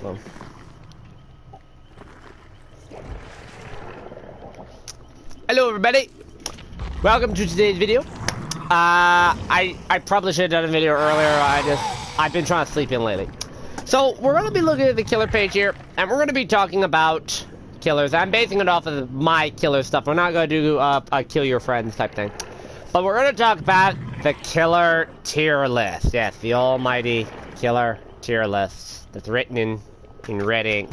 so. Hello, everybody. Welcome to today's video. I probably should have done a video earlier. I've been trying to sleep in lately. So we're gonna be looking at the killer page here, and we're gonna be talking about killers. I'm basing it off of my killer stuff. We're not gonna do a kill your friends type thing, but we're gonna talk about the killer tier list. Yes, the almighty killer tier list that's written in red ink.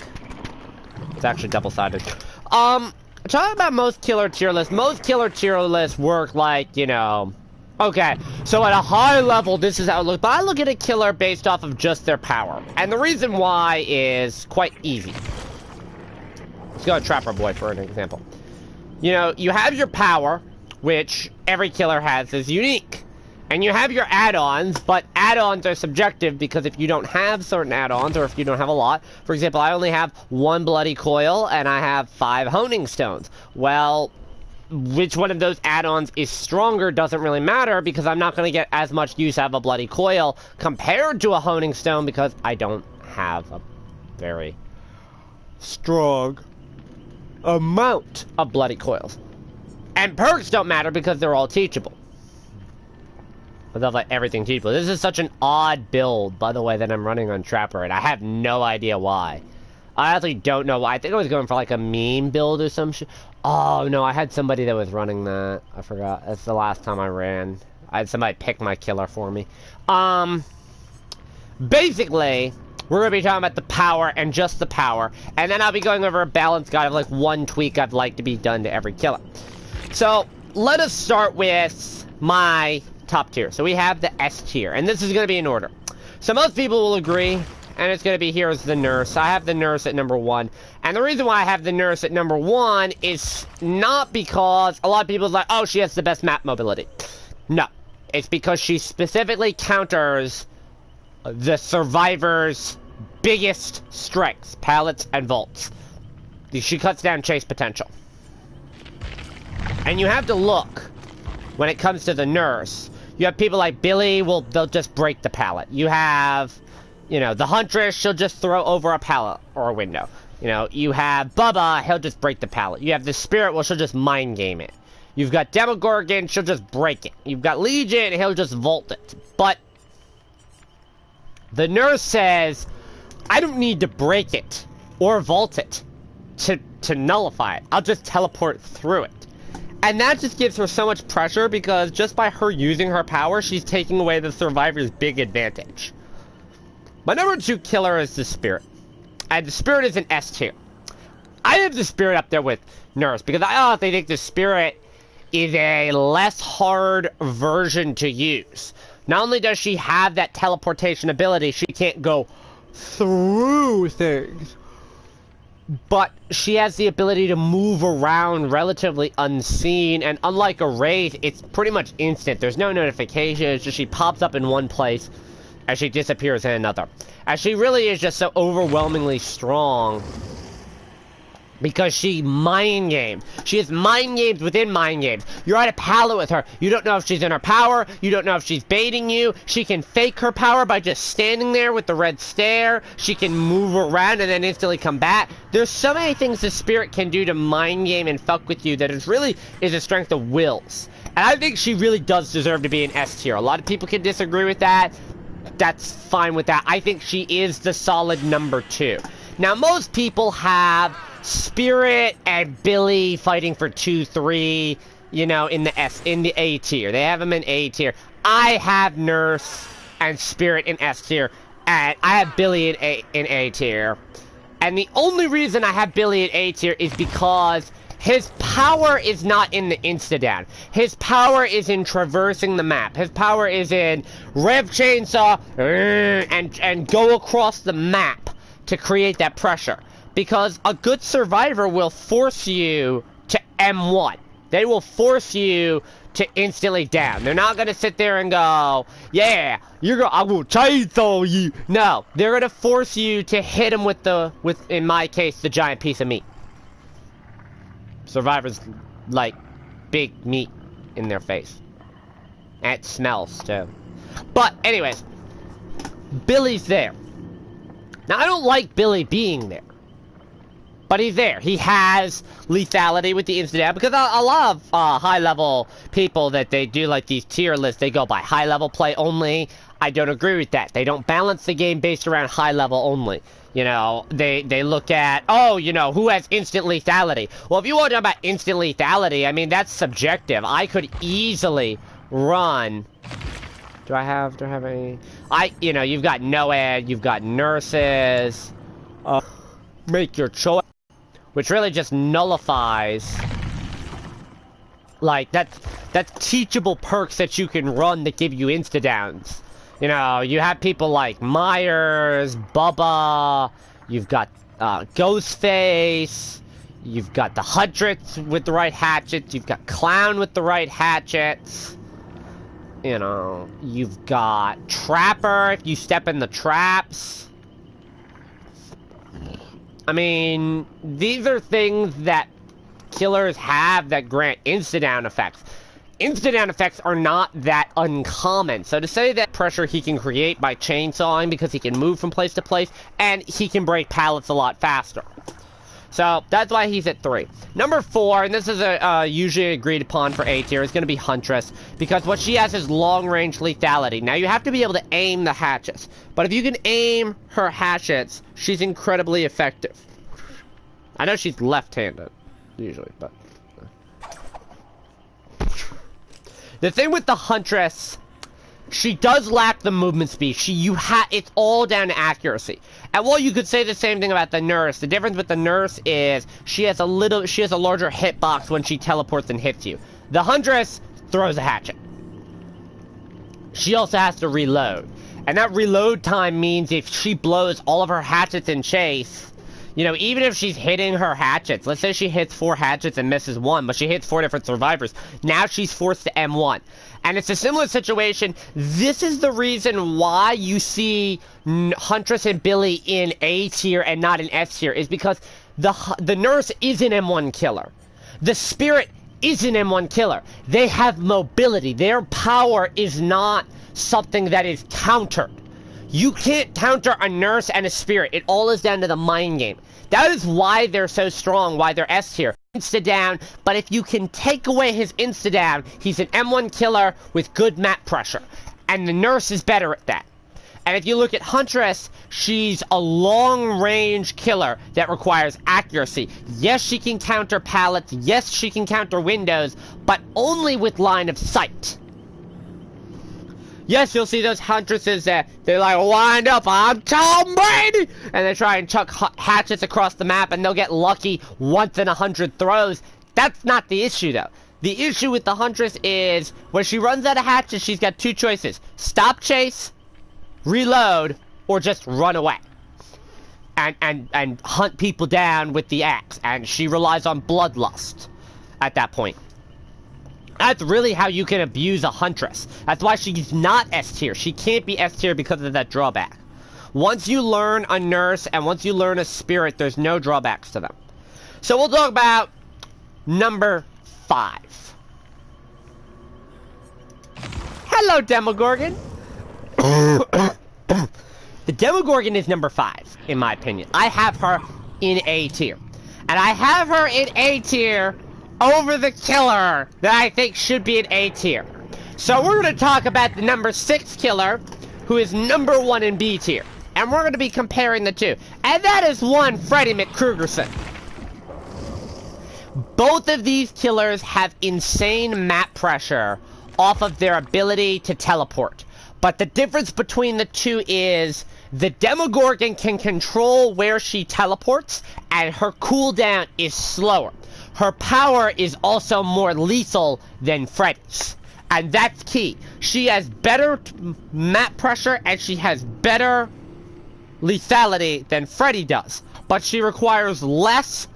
It's actually double-sided. Talking about most killer tier lists. Most killer tier lists work like, you know. Okay, so at a high level, this is how it looks. But I look at a killer based off of just their power. And the reason why is quite easy. Let's go to Trapper Boy for an example. You know, you have your power, which every killer has is unique. And you have your add-ons, but add-ons are subjective because if you don't have certain add-ons, or if you don't have a lot, for example, I only have 1 bloody coil and I have 5 honing stones. Well, which one of those add-ons is stronger doesn't really matter because I'm not going to get as much use out of a bloody coil compared to a honing stone because I don't have a very strong amount of bloody coils. And perks don't matter because they're all teachable. I love like everything teachable. This is such an odd build, by the way, that I'm running on Trapper, and I have no idea why. I actually don't know why. I think I was going for like a meme build or some shit. Oh no, I had somebody that was running that. I forgot. That's the last time I ran. I had somebody pick my killer for me. Basically, we're gonna be talking about the power and just the power, and then I'll be going over a balance guide of like one tweak I'd like to be done to every killer. So let us start with my top tier. So we have the S tier, and this is going to be in order. So most people will agree, and it's going to be here as the nurse. I have the nurse at number 1, and the reason why I have the nurse at number 1 is not because a lot of people are like, oh, she has the best map mobility. No, it's because she specifically counters the survivor's biggest strengths, pallets and vaults. She cuts down chase potential. And you have to look when it comes to the nurse. You have people like Billy, they'll just break the pallet. You have, you know, the Huntress, she'll just throw over a pallet or a window. You know, you have Bubba, he'll just break the pallet. You have the Spirit, well, she'll just mind game it. You've got Demogorgon, she'll just break it. You've got Legion, he'll just vault it. But the nurse says, I don't need to break it or vault it to nullify it. I'll just teleport through it. And that just gives her so much pressure because just by her using her power, she's taking away the survivor's big advantage. My number 2 killer is the Spirit. And the Spirit is an S tier. I have the Spirit up there with Nurse because I honestly think the Spirit is a less hard version to use. Not only does she have that teleportation ability, she can't go through things, but she has the ability to move around relatively unseen, and unlike a Wraith, it's pretty much instant. There's no notification, it's just she pops up in one place, and she disappears in another. And she really is just so overwhelmingly strong, because she mind games. She has mind games within mind games. You're at a pallet with her. You don't know if she's in her power. You don't know if she's baiting you. She can fake her power by just standing there with the red stare. She can move around and then instantly come back. There's so many things the Spirit can do to mind game and fuck with you that is really is a strength of Will's. And I think she really does deserve to be an S tier. A lot of people can disagree with that. That's fine with that. I think she is the solid number 2. Now, most people have Spirit and Billy fighting for 2, 3, you know, in the A tier. They have them in A tier. I have Nurse and Spirit in S tier, and I have Billy in A tier. And the only reason I have Billy in A tier is because his power is not in the insta-down. His power is in traversing the map. His power is in rev chainsaw and go across the map to create that pressure. Because a good survivor will force you to M1. They will force you to instantly down. They're not gonna sit there and go, yeah, I will chainsaw you. No, they're gonna force you to hit them with in my case, the giant piece of meat. Survivors like big meat in their face. And it smells too. But anyways, Billy's there. Now, I don't like Billy being there. But he's there. He has lethality with the instant because a lot of high-level people that they do like these tier lists, they go by high-level play only. I don't agree with that. They don't balance the game based around high-level only. You know, they look at, oh, you know, who has instant lethality? Well, if you want to talk about instant lethality, I mean, that's subjective. I could easily run... Do I have any... You know, you've got NOED, you've got nurses. Make your choice. Which really just nullifies, like, that's teachable perks that you can run that give you insta-downs. You know, you have people like Myers, Bubba, you've got Ghostface, you've got the Huntress with the right hatchets, you've got Clown with the right hatchets, you know, you've got Trapper if you step in the traps. I mean, these are things that killers have that grant insta-down effects. Insta-down effects are not that uncommon. So to say that pressure he can create by chainsawing because he can move from place to place, and he can break pallets a lot faster. So that's why he's at 3. Number 4, and this is usually agreed upon for A tier, is going to be Huntress, because what she has is long-range lethality. Now, you have to be able to aim the hatchets, but if you can aim her hatchets, she's incredibly effective. I know she's left-handed, usually, but... The thing with the Huntress, she does lack the movement speed. It's all down to accuracy. And while you could say the same thing about the Nurse, the difference with the Nurse is she has a larger hitbox when she teleports and hits you. The Huntress throws a hatchet. She also has to reload. And that reload time means if she blows all of her hatchets in chase, you know, even if she's hitting her hatchets, let's say she hits 4 hatchets and misses 1, but she hits 4 different survivors, now she's forced to M1. And it's a similar situation. This is the reason why you see Huntress and Billy in A tier and not in S tier, is because the Nurse is an M1 killer. The Spirit is an M1 killer. They have mobility. Their power is not something that is countered. You can't counter a Nurse and a Spirit. It all is down to the mind game. That is why they're so strong, why they're S tier. Insta-down, but if you can take away his insta-down, he's an M1 killer with good map pressure. And the Nurse is better at that. And if you look at Huntress, she's a long-range killer that requires accuracy. Yes, she can counter pallets. Yes, she can counter windows, but only with line of sight. Yes, you'll see those Huntresses that they're like, wind up, I'm Tom Brady! And they try and chuck hatchets across the map and they'll get lucky once in 100 throws. That's not the issue, though. The issue with the Huntress is when she runs out of hatchets, she's got 2 choices. Stop chase, reload, or just run away. And hunt people down with the axe. And she relies on bloodlust at that point. That's really how you can abuse a Huntress. That's why she's not S tier. She can't be S tier because of that drawback. Once you learn a Nurse and once you learn a Spirit, there's no drawbacks to them. So we'll talk about number 5. Hello, Demogorgon. The Demogorgon is number 5, in my opinion. I have her in A tier. And I have her in A tier over the killer that I think should be in A tier. So we're going to talk about the number 6 killer, who is number 1 in B tier. And we're going to be comparing the two. And that is one Freddy McKrugerson. Both of these killers have insane map pressure off of their ability to teleport. But the difference between the two is the Demogorgon can control where she teleports, and her cooldown is slower. Her power is also more lethal than Freddy's. And that's key. She has better map pressure and she has better lethality than Freddy does. But she requires less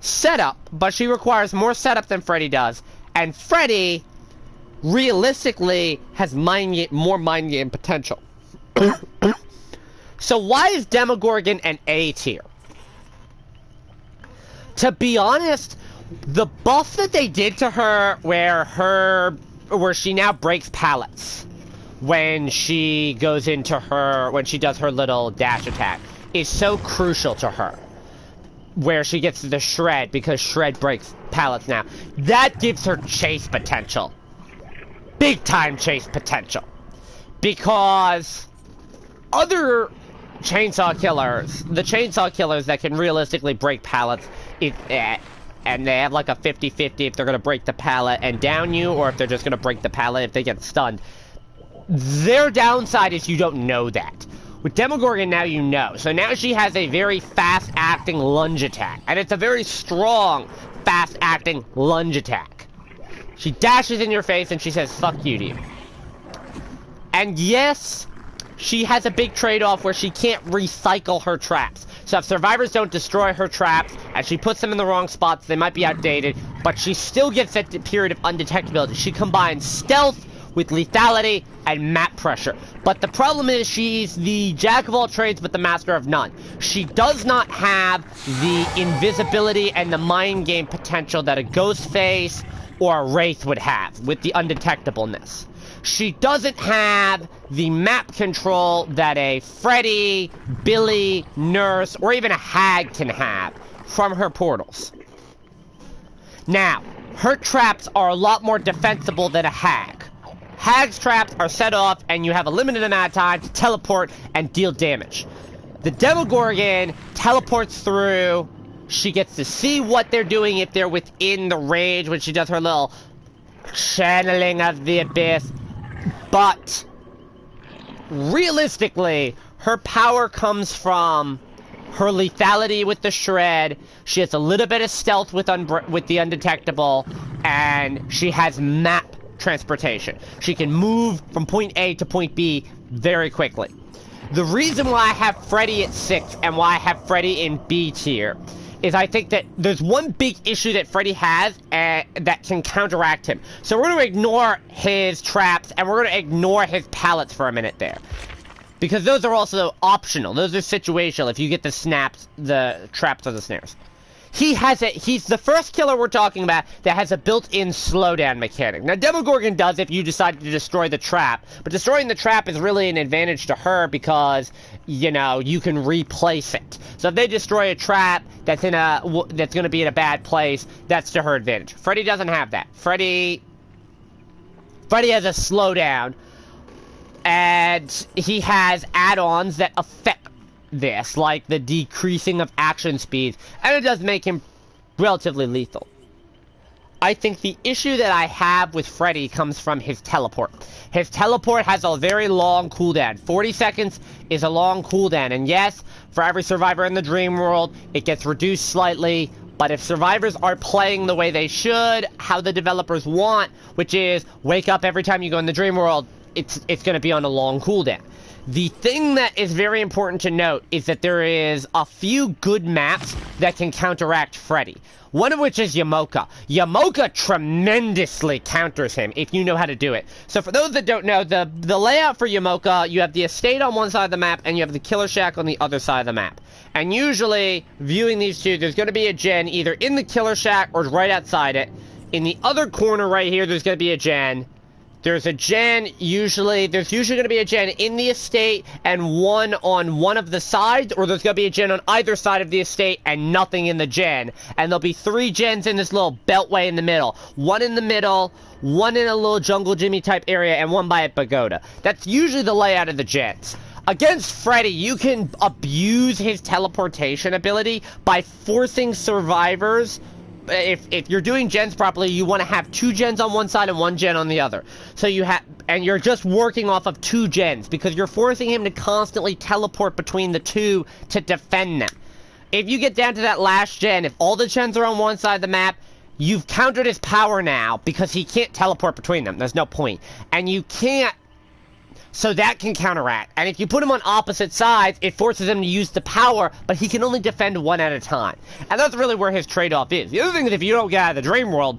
setup, but she requires more setup than Freddy does. And Freddy, realistically, has more mind game potential. So why is Demogorgon an A tier? To be honest, the buff that they did to her where she now breaks pallets when she goes into when she does her little dash attack. is so crucial to her. Where she gets the shred, because shred breaks pallets now. That gives her chase potential. Big time chase potential. Because other chainsaw killers, the chainsaw killers that can realistically break pallets, and they have like a 50-50 if they're going to break the pallet and down you, or if they're just going to break the pallet if they get stunned. Their downside is you don't know that. With Demogorgon, now you know. So now she has a very fast-acting lunge attack. And it's a very strong, fast-acting lunge attack. She dashes in your face and she says, fuck you to you. And yes, she has a big trade-off where she can't recycle her traps. So if survivors don't destroy her traps, and she puts them in the wrong spots, they might be outdated, but she still gets that period of undetectability. She combines stealth with lethality and map pressure. But the problem is she's the jack of all trades but the master of none. She does not have the invisibility and the mind game potential that a Ghostface or a Wraith would have with the undetectableness. She doesn't have the map control that a Freddy, Billy, Nurse, or even a Hag can have from her portals. Now, her traps are a lot more defensible than a Hag. Hag's traps are set off, and you have a limited amount of time to teleport and deal damage. The Demogorgon teleports through. She gets to see what they're doing if they're within the range when she does her little channeling of the abyss. But realistically, her power comes from her lethality with the shred. She has a little bit of stealth with the undetectable, and she has map transportation. She can move from point A to point B very quickly. The reason why I have Freddy at 6 and why I have Freddy in B tier is I think that there's one big issue that Freddy has that can counteract him. So we're going to ignore his traps and we're going to ignore his pallets for a minute there. Because those are also optional. Those are situational if you get the snaps, the traps or the snares. He's the first killer we're talking about that has a built-in slowdown mechanic. Now, Demogorgon does if you decide to destroy the trap, but destroying the trap is really an advantage to her because, you know, you can replace it. So if they destroy a trap that's going to be in a bad place, that's to her advantage. Freddy doesn't have that. Freddy has a slowdown, and he has add-ons that affect this, like the decreasing of action speed, and it does make him relatively lethal. I think the issue that I have with Freddy comes from his teleport. His teleport has a very long cooldown. 40 seconds is a long cooldown, and yes, for every survivor in the dream world, it gets reduced slightly, but if survivors are playing the way they should, how the developers want, which is wake up every time you go in the dream world, it's going to be on a long cooldown. The thing that is very important to note is that there is a few good maps that can counteract Freddy. One of which is Yamoka. Yamoka tremendously counters him if you know how to do it. So for those that don't know, the layout for Yamoka, you have the estate on one side of the map and you have the killer shack on the other side of the map. And usually, viewing these two, there's going to be a gen either in the killer shack or right outside it. In the other corner right here, there's going to be a gen. There's a gen, there's usually going to be a gen in the estate and one on one of the sides, or there's going to be a gen on either side of the estate and nothing in the gen. And there'll be 3 gens in this little beltway in the middle. One in the middle, one in a little Jungle Jimmy type area, and one by a pagoda. That's usually the layout of the gens. Against Freddy, you can abuse his teleportation ability by forcing survivors. If you're doing gens properly, you want to have 2 gens on one side and 1 gen on the other. So and you're just working off of 2 gens because you're forcing him to constantly teleport between the 2 to defend them. If you get down to that last gen, if all the gens are on one side of the map, you've countered his power now because he can't teleport between them. There's no point. And you can't. So that can counteract. And if you put him on opposite sides, it forces him to use the power, but he can only defend 1 at a time. And that's really where his trade-off is. The other thing is if you don't get out of the dream world,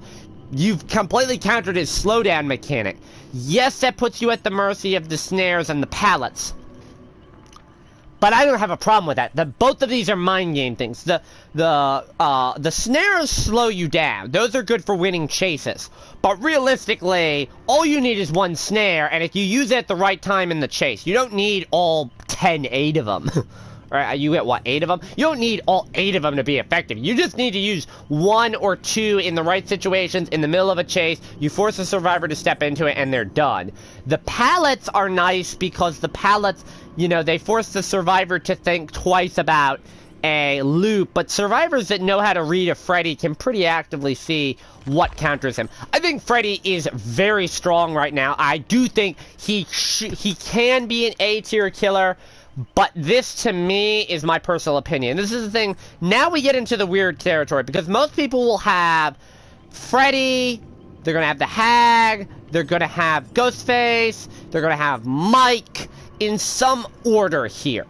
you've completely countered his slowdown mechanic. Yes, that puts you at the mercy of the snares and the pallets. But I don't have a problem with that. Both of these are mind game things. The snares slow you down. Those are good for winning chases. But realistically, all you need is 1 snare, and if you use it at the right time in the chase, you don't need all 8 of them. Or you get, what, 8 of them? You don't need all 8 of them to be effective. You just need to use 1 or 2 in the right situations, in the middle of a chase. You force the survivor to step into it, and they're done. The pallets are nice because the pallets, you know, they force the survivor to think twice about a loop, but survivors that know how to read a Freddy can pretty actively see what counters him. I think Freddy is very strong right now. I do think he can be an A-tier killer, but this, to me, is my personal opinion. This is the thing. Now we get into the weird territory, because most people will have Freddy, they're going to have the Hag, they're going to have Ghostface, they're going to have Mike, in some order here.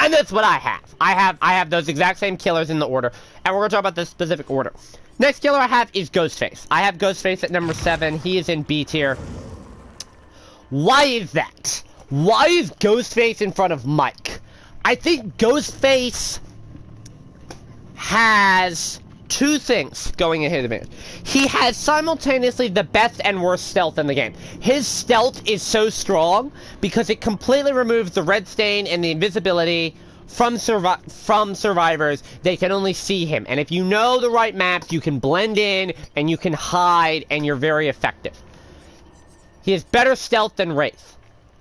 And that's what I have. I have those exact same killers in the order, and we're going to talk about this specific order. Next killer I have is Ghostface. I have Ghostface at number 7. He is in B tier. Why is that? Why is Ghostface in front of Mike? I think Ghostface has 2 things going ahead of him. He has simultaneously the best and worst stealth in the game. His stealth is so strong because it completely removes the red stain and the invisibility from survivors. They can only see him, and if you know the right maps, you can blend in and you can hide, and you're very effective. He has better stealth than Wraith.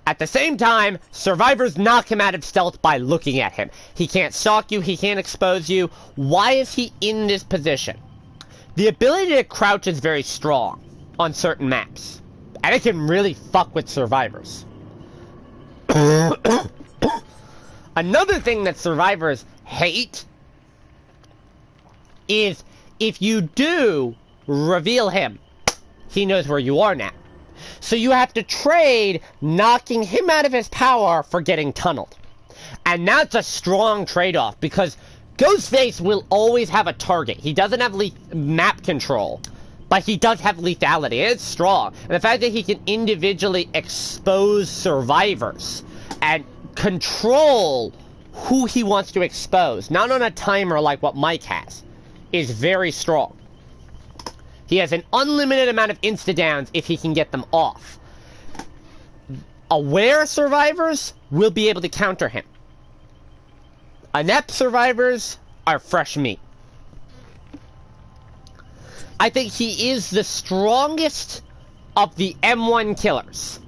At the same time, survivors knock him out of stealth by looking at him. He can't stalk you, he can't expose you. Why is he in this position? The ability to crouch is very strong on certain maps, and it can really fuck with survivors. Another thing that survivors hate is if you do reveal him, he knows where you are now. So you have to trade knocking him out of his power for getting tunneled. And that's a strong trade-off, because Ghostface will always have a target. He doesn't have map control, but he does have lethality. It's strong. And the fact that he can individually expose survivors and control who he wants to expose, not on a timer like what Mike has, is very strong. He has an unlimited amount of insta-downs if he can get them off. Aware survivors will be able to counter him. Inept survivors are fresh meat. I think he is the strongest of the M1 killers.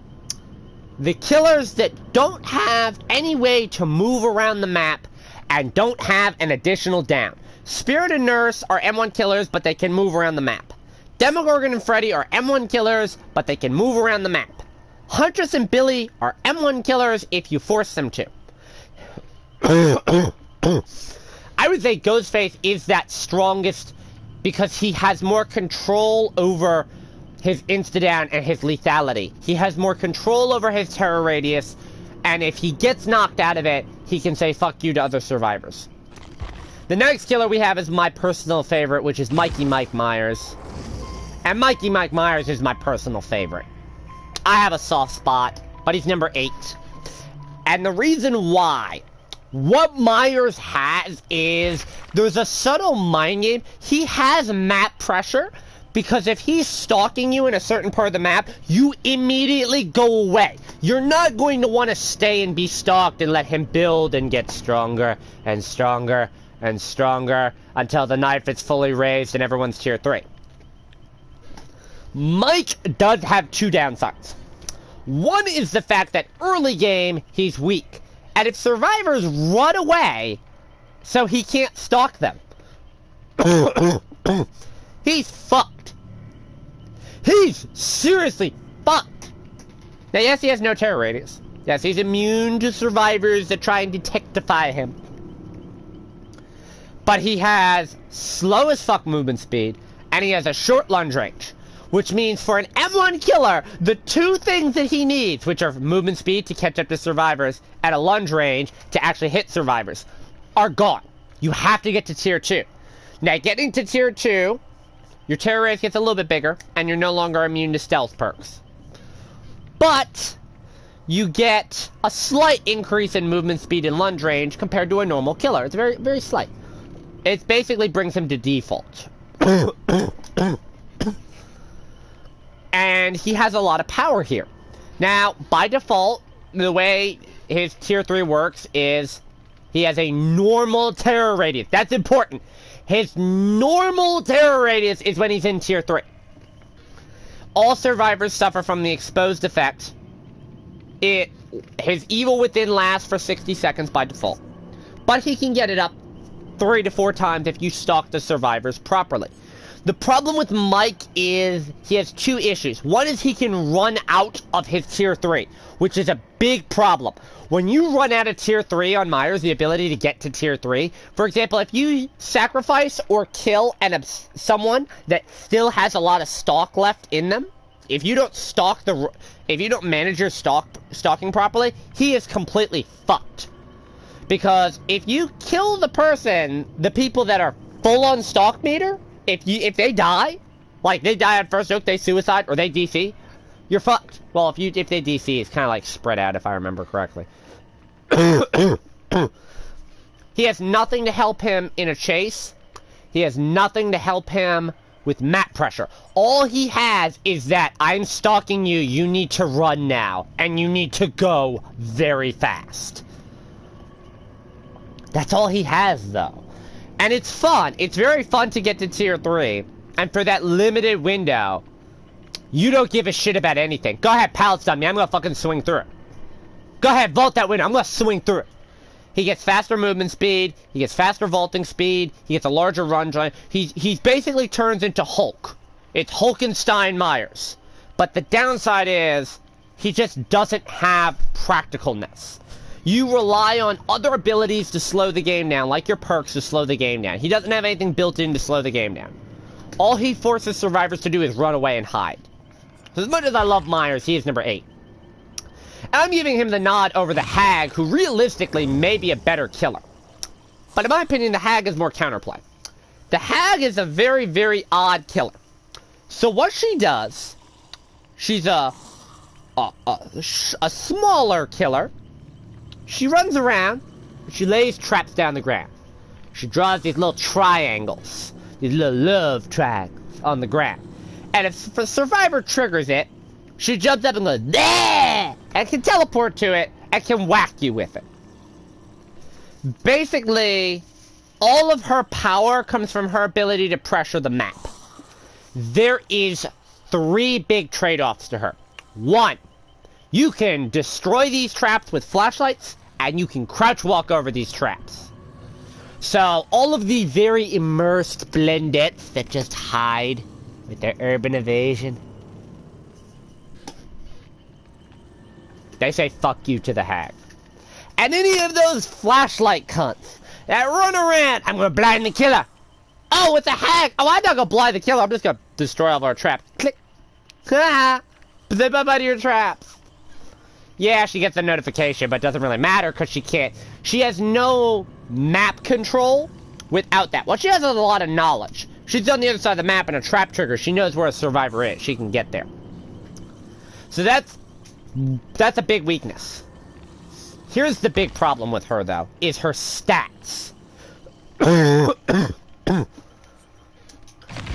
The killers that don't have any way to move around the map and don't have an additional down. Spirit and Nurse are M1 killers, but they can move around the map. Demogorgon and Freddy are M1 killers, but they can move around the map. Huntress and Billy are M1 killers if you force them to. I would say Ghostface is that strongest because he has more control over his insta-down and his lethality. He has more control over his terror radius, and if he gets knocked out of it, he can say fuck you to other survivors. The next killer we have is my personal favorite, which is Mikey Mike Myers. And Mikey Mike Myers is my personal favorite. I have a soft spot, but he's number 8. And the reason why, what Myers has is, there's a subtle mind game. He has map pressure, because if he's stalking you in a certain part of the map, you immediately go away. You're not going to want to stay and be stalked and let him build and get stronger and stronger and stronger until the knife is fully raised and everyone's tier 3. Mike does have 2 downsides. One is the fact that early game, he's weak. And if survivors run away, so he can't stalk them, he's fucked. He's seriously fucked. Now, yes, he has no terror radius. Yes, he's immune to survivors that try and detectify him. But he has slow as fuck movement speed, and he has a short lunge range. Which means for an M1 killer, the 2 things that he needs, which are movement speed to catch up to survivors, and a lunge range to actually hit survivors, are gone. You have to get to tier 2. Now, getting to tier 2, your terror rate gets a little bit bigger, and you're no longer immune to stealth perks. But you get a slight increase in movement speed and lunge range compared to a normal killer. It's very, very slight. It basically brings him to default. And he has a lot of power here. Now, by default, the way his tier 3 works is he has a normal terror radius. That's important. His normal terror radius is when he's in tier 3. All survivors suffer from the exposed effect. His evil within lasts for 60 seconds by default. But he can get it up 3 to 4 times if you stalk the survivors properly. The problem with Mike is he has 2 issues. One is he can run out of his tier 3, which is a big problem. When you run out of tier 3 on Myers, the ability to get to tier 3, for example, if you sacrifice or kill someone that still has a lot of stalk left in them, if you don't manage your stalking properly, he is completely fucked. Because if you kill the people that are full on stalk meter, if they die, like they die on first look, they suicide, or they DC, you're fucked. Well, if they DC, it's kind of like spread out, if I remember correctly. He has nothing to help him in a chase. He has nothing to help him with map pressure. All he has is that I'm stalking you, you need to run now, and you need to go very fast. That's all he has, though. And it's fun. It's very fun to get to tier 3. And for that limited window, you don't give a shit about anything. Go ahead, pallets on me. I'm gonna fucking swing through it. Go ahead, vault that window. I'm gonna swing through it. He gets faster movement speed. He gets faster vaulting speed. He gets a larger run joint. He basically turns into Hulk. It's Hulkenstein Myers. But the downside is, he just doesn't have practicalness. You rely on other abilities to slow the game down, like your perks to slow the game down. He doesn't have anything built in to slow the game down. All he forces survivors to do is run away and hide. So as much as I love Myers, he is number 8. And I'm giving him the nod over the Hag, who realistically may be a better killer. But in my opinion, the Hag is more counterplay. The Hag is a very, very odd killer. So what she does, she's a smaller killer. She runs around, she lays traps down the ground. She draws these little triangles, these little love triangles on the ground. And if a survivor triggers it, she jumps up and goes, "There!" and can teleport to it and can whack you with it. Basically, all of her power comes from her ability to pressure the map. There is 3 big trade-offs to her. 1. You can destroy these traps with flashlights, and you can crouch walk over these traps. So, all of the very immersed blendettes that just hide with their urban evasion, they say fuck you to the Hag. And any of those flashlight cunts that run around, I'm gonna blind the killer. Oh, it's a Hag. Oh, I'm not gonna blind the killer, I'm just gonna destroy all of our traps. Click. Ha! Zip up out of your traps. Yeah, she gets a notification, but it doesn't really matter because she has no map control without that. Well, she has a lot of knowledge. She's on the other side of the map and a trap trigger. She knows where a survivor is. She can get there. So that's a big weakness. Here's the big problem with her, though, is her stats.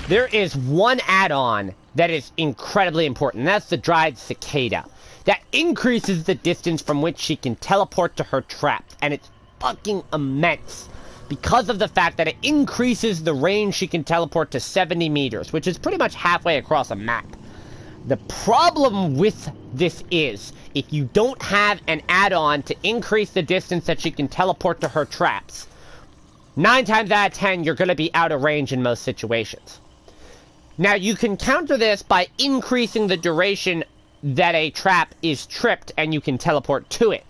There is one add-on that is incredibly important, and that's the Dried Cicada. That increases the distance from which she can teleport to her traps, and it's fucking immense. Because of the fact that it increases the range she can teleport to 70 meters, which is pretty much halfway across a map. The problem with this is, if you don't have an add-on to increase the distance that she can teleport to her traps, 9 times out of 10, you're going to be out of range in most situations. Now, you can counter this by increasing the duration that a trap is tripped and you can teleport to it.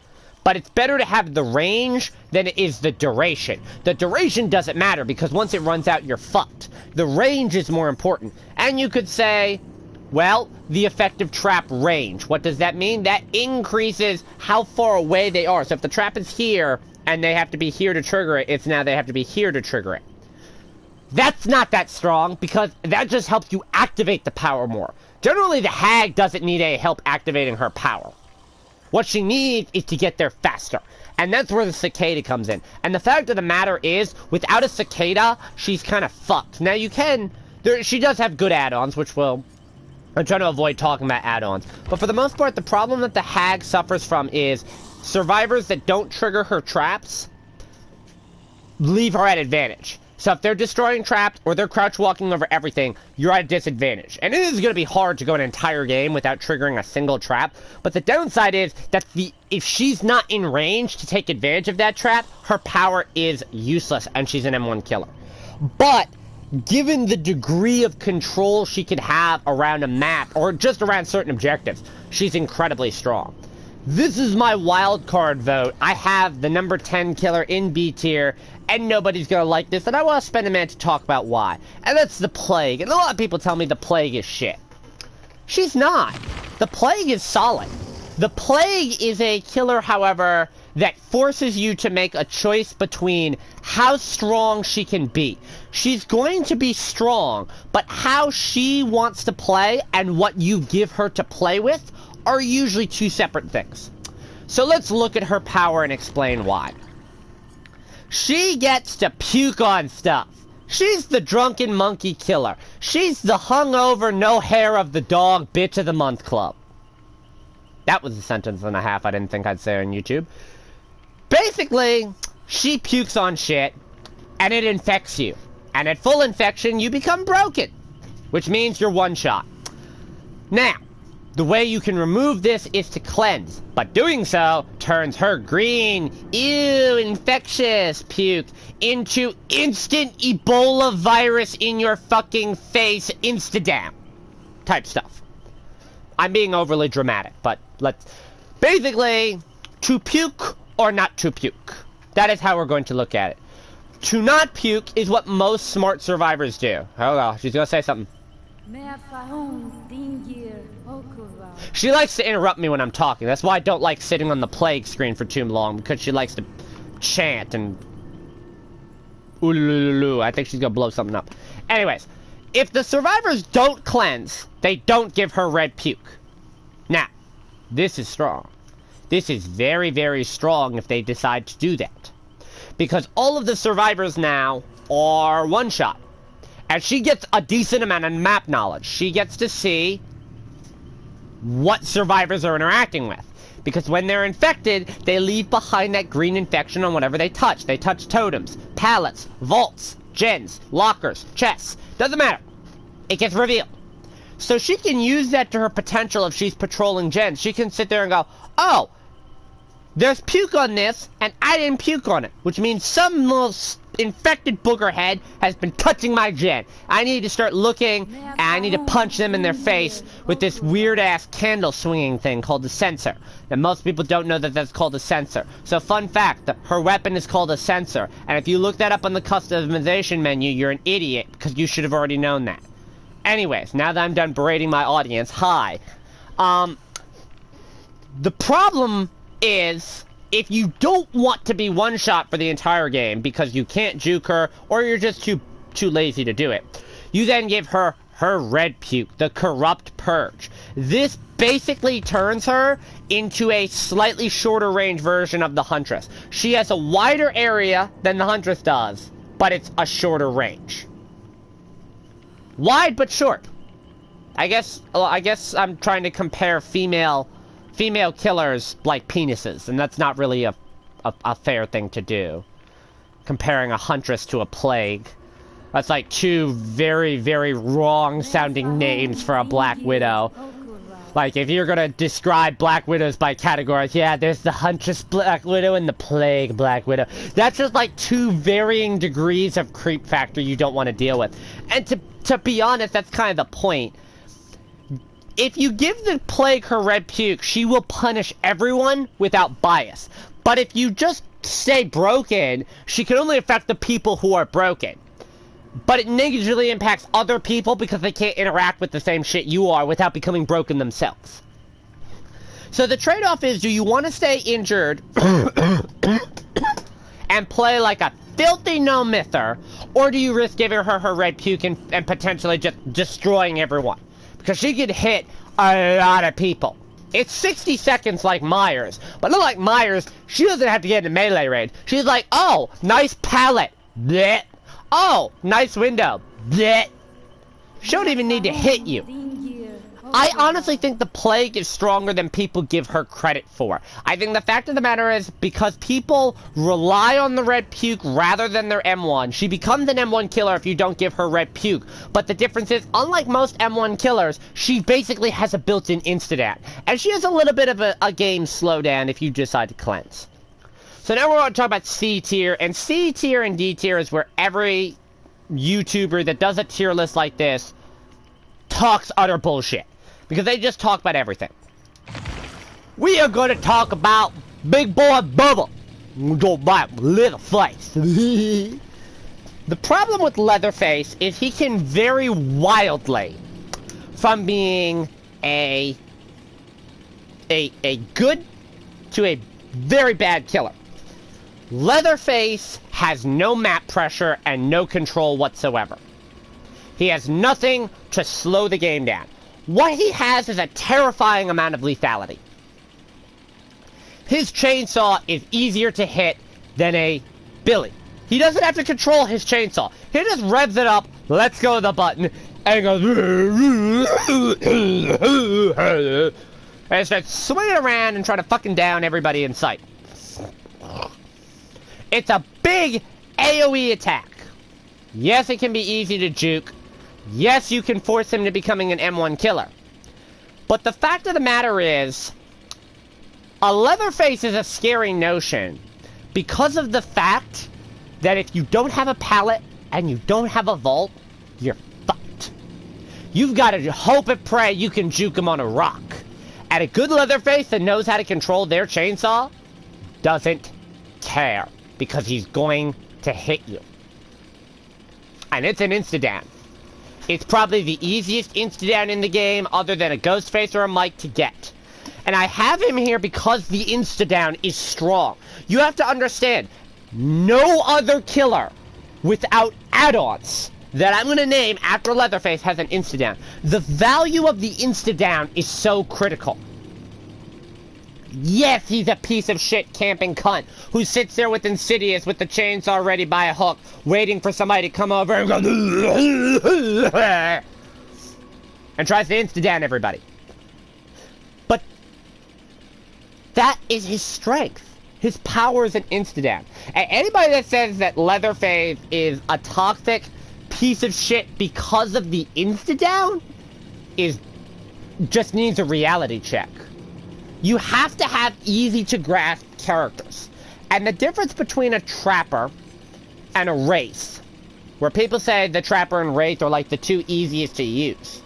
But it's better to have the range than it is the duration. The duration doesn't matter because once it runs out, you're fucked. The range is more important. And you could say, well, the effective trap range. What does that mean? That increases how far away they are. So if the trap is here and they have to be here to trigger it, it's now they have to be here to trigger it. That's not that strong because that just helps you activate the power more. Generally, the Hag doesn't need any help activating her power. What she needs is to get there faster. And that's where the Cicada comes in. And the fact of the matter is, without a Cicada, she's kind of fucked. Now, she does have good add-ons, which I'm trying to avoid talking about add-ons. But for the most part, the problem that the Hag suffers from is survivors that don't trigger her traps leave her at advantage. So if they're destroying traps or they're crouch walking over everything, you're at a disadvantage. And it is going to be hard to go an entire game without triggering a single trap. But the downside is that if she's not in range to take advantage of that trap, her power is useless and she's an M1 killer. But given the degree of control she could have around a map or just around certain objectives, she's incredibly strong. This is my wild card vote. I have the number 10 killer in B tier, and nobody's gonna like this, and I want to spend a minute to talk about why. And that's the Plague. And a lot of people tell me the Plague is shit. She's not. The Plague is solid. The Plague is a killer, however, that forces you to make a choice between how strong she can be. She's going to be strong, but how she wants to play and what you give her to play with are usually two separate things. So let's look at her power and explain why. She gets to puke on stuff. She's the drunken monkey killer. She's the hungover, no hair of the dog bitch of the month club. That was a sentence and a half I didn't think I'd say on YouTube. Basically, she pukes on shit, and it infects you. And at full infection, you become broken, which means you're one shot. Now, the way you can remove this is to cleanse, but doing so turns her green, ew, infectious puke into instant Ebola virus in your fucking face, insta-down type stuff. I'm being overly dramatic, but let's... Basically, to puke or not to puke. That is how we're going to look at it. To not puke is what most smart survivors do. Hold on, she's gonna say something. She likes to interrupt me when I'm talking. That's why I don't like sitting on the Plague screen for too long, because she likes to chant and... Oolululu. I think she's gonna blow something up. Anyways, if the survivors don't cleanse, they don't give her red puke. Now, this is strong. This is very, very strong if they decide to do that. Because all of the survivors now are one-shot. And she gets a decent amount of map knowledge. She gets to see what survivors are interacting with. Because when they're infected, they leave behind that green infection on whatever they touch. They touch totems, pallets, vaults, gens, lockers, chests. Doesn't matter. It gets revealed. So she can use that to her potential if she's patrolling gens. She can sit there and go, oh, there's puke on this, and I didn't puke on it. Which means some little infected booger head has been touching my gen. I need to start looking, and I need to punch them in their face with this weird-ass candle swinging thing called the sensor. And most people don't know that that's called a sensor. So fun fact, her weapon is called a sensor. And if you look that up on the customization menu, you're an idiot, because you should have already known that. Anyways, now that I'm done berating my audience, hi. The problem is, if you don't want to be one-shot for the entire game because you can't juke her or you're just too lazy to do it, you then give her red puke, the corrupt purge. This basically turns her into a slightly shorter range version of the Huntress. She has a wider area than the Huntress does, but it's a shorter range. Wide but short. I guess I'm trying to compare female killers like penises, and that's not really a fair thing to do. Comparing a Huntress to a Plague. That's like two very, very wrong sounding names for a Black Widow. Like, if you're gonna describe Black Widows by categories, yeah, there's the Huntress Black Widow and the Plague Black Widow. That's just like two varying degrees of creep factor you don't want to deal with. And to be honest, that's kind of the point. If you give the Plague her red puke, she will punish everyone without bias. But if you just stay broken, she can only affect the people who are broken. But it negatively impacts other people because they can't interact with the same shit you are without becoming broken themselves. So the trade-off is, do you want to stay injured and play like a filthy no-mither, or do you risk giving her red puke and potentially just destroying everyone? Because she could hit a lot of people. It's 60 seconds like Myers. But unlike Myers, she doesn't have to get in melee range. She's like, oh, nice pallet. Blech. Oh, nice window. Blech. She don't even need to hit you. I honestly think the Plague is stronger than people give her credit for. I think the fact of the matter is, because people rely on the Red Puke rather than their M1, she becomes an M1 killer if you don't give her Red Puke. But the difference is, unlike most M1 killers, she basically has a built-in Instadat. And she has a little bit of a game slowdown if you decide to cleanse. So now we're going to talk about C tier, and C tier and D tier is where every YouTuber that does a tier list like this talks utter bullshit. Because they just talk about everything. We are going to talk about Big Boy Bubba. We're going to buy Leatherface. The problem with Leatherface is he can vary wildly from being a good to a very bad killer. Leatherface has no map pressure and no control whatsoever. He has nothing to slow the game down. What he has is a terrifying amount of lethality. His chainsaw is easier to hit than a Billy. He doesn't have to control his chainsaw. He just revs it up, lets go of the button, and goes and starts swinging around and trying to fucking down everybody in sight. It's a big AoE attack. Yes, it can be easy to juke. Yes, you can force him to becoming an M1 killer. But the fact of the matter is, a Leatherface is a scary notion because of the fact that if you don't have a pallet and you don't have a vault, you're fucked. You've got to hope and pray you can juke him on a rock. And a good Leatherface that knows how to control their chainsaw doesn't care, because he's going to hit you. And it's an insta-down. It's probably the easiest insta-down in the game, other than a Ghostface or a Mike, to get. And I have him here because the insta-down is strong. You have to understand, no other killer without add-ons that I'm going to name after Leatherface has an insta-down. The value of the insta-down is so critical. Yes, he's a piece of shit camping cunt who sits there with Insidious with the chainsaw ready by a hook, waiting for somebody to come over and go and tries to insta-down everybody. But that is his strength. His power is an insta-down. And anybody that says that Leatherface is a toxic piece of shit because of the insta-down just needs a reality check. You have to have easy-to-grasp characters. And the difference between a Trapper and a Wraith, where people say the Trapper and Wraith are like the two easiest to use,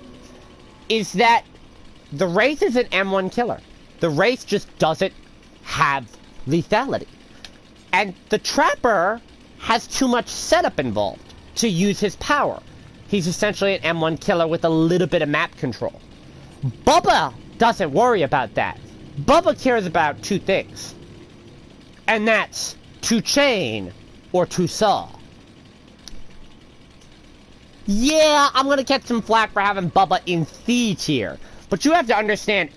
is that the Wraith is an M1 killer. The Wraith just doesn't have lethality. And the Trapper has too much setup involved to use his power. He's essentially an M1 killer with a little bit of map control. Bubba doesn't worry about that. Bubba cares about two things. And that's to chain or to saw. Yeah, I'm gonna get some flack for having Bubba in C tier. But you have to understand,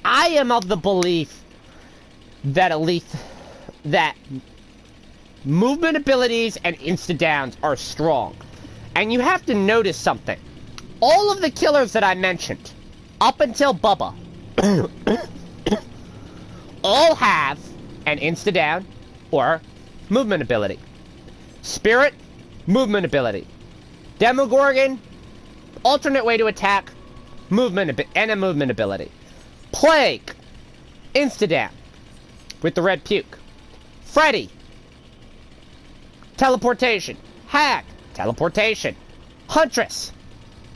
I am of the belief that that movement abilities and insta-downs are strong. And you have to notice something. All of the killers that I mentioned, up until Bubba, all have an insta-down or movement ability. Spirit, movement ability. Demogorgon, alternate way to attack, and a movement ability. Plague, insta-down with the red puke. Freddy, teleportation. Hag, teleportation. Huntress,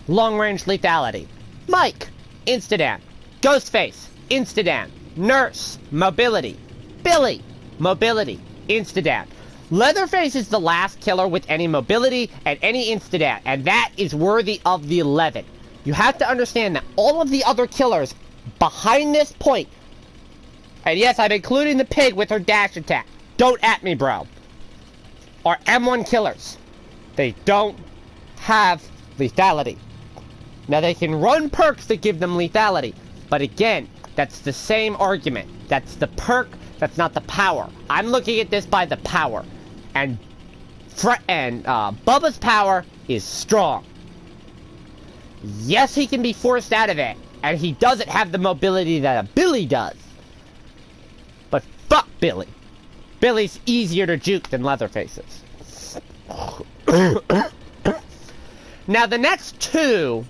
long-range lethality. Mike, insta-down. Ghostface, insta-down. Nurse, mobility. Billy, mobility, insta-down. Leatherface is the last killer with any mobility and any insta-down, and that is worthy of the 11. You have to understand that all of the other killers behind this point, and yes, I'm including the pig with her dash attack, don't at me, bro, are M1 killers. They don't have lethality. Now, they can run perks that give them lethality, but again, that's the same argument. That's the perk, that's not the power. I'm looking at this by the power. And Bubba's power is strong. Yes, he can be forced out of it, And he doesn't have the mobility that a Billy does. But fuck Billy. Billy's easier to juke than Leatherface's. Now the next two,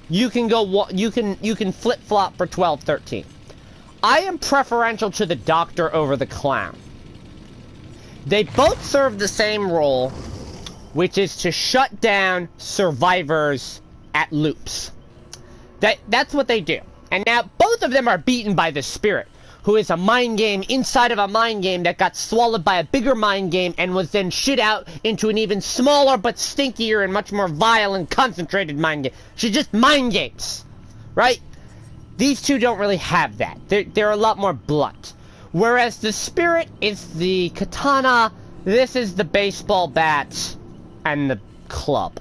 you can go. You can flip flop for 12, 13. I am preferential to the Doctor over the Clown. They both serve the same role, which is to shut down survivors at loops. That's what they do. And now both of them are beaten by the Spirit, who is a mind game inside of a mind game that got swallowed by a bigger mind game and was then shit out into an even smaller but stinkier and much more vile and concentrated mind game. She's just mind games, right? These two don't really have that. They're a lot more blunt. Whereas the Spirit is the katana, this is the baseball bat, and the club.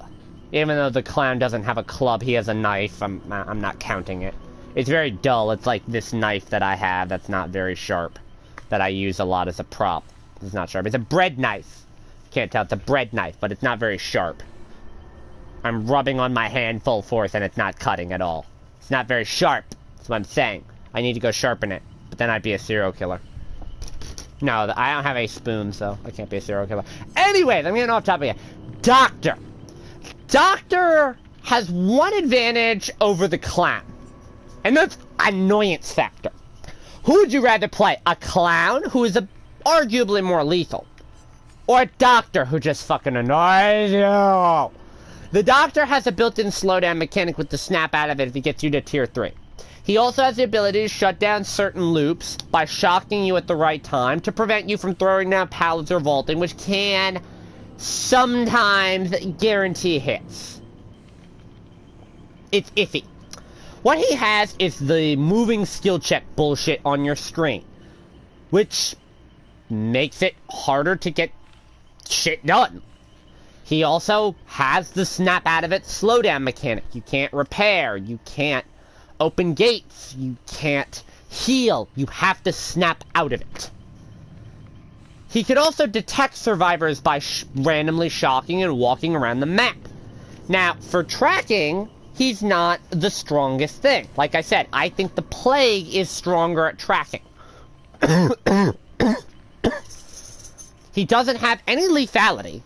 Even though the Clown doesn't have a club, he has a knife. I'm not counting it. It's very dull. It's like this knife that I have that's not very sharp, that I use a lot as a prop. It's not sharp. It's a bread knife. Can't tell. It's a bread knife, but it's not very sharp. I'm rubbing on my hand full force, and it's not cutting at all. It's not very sharp. That's what I'm saying. I need to go sharpen it, but then I'd be a serial killer. No, I don't have a spoon, so I can't be a serial killer. Anyways, I'm getting off topic again. Doctor. Doctor has one advantage over the Clown, and that's annoyance factor. Who would you rather play? A Clown, who is arguably more lethal, or a Doctor who just fucking annoys you? The Doctor has a built-in slowdown mechanic with the snap out of it if he gets you to tier 3. He also has the ability to shut down certain loops by shocking you at the right time to prevent you from throwing down pallets or vaulting, which can sometimes guarantee hits. It's iffy. What he has is the moving skill check bullshit on your screen, which makes it harder to get shit done. He also has the snap out of it slowdown mechanic. You can't repair, you can't open gates, you can't heal, you have to snap out of it. He could also detect survivors by randomly shocking and walking around the map. Now, for tracking, he's not the strongest thing. Like I said, I think the Plague is stronger at tracking. He doesn't have any lethality.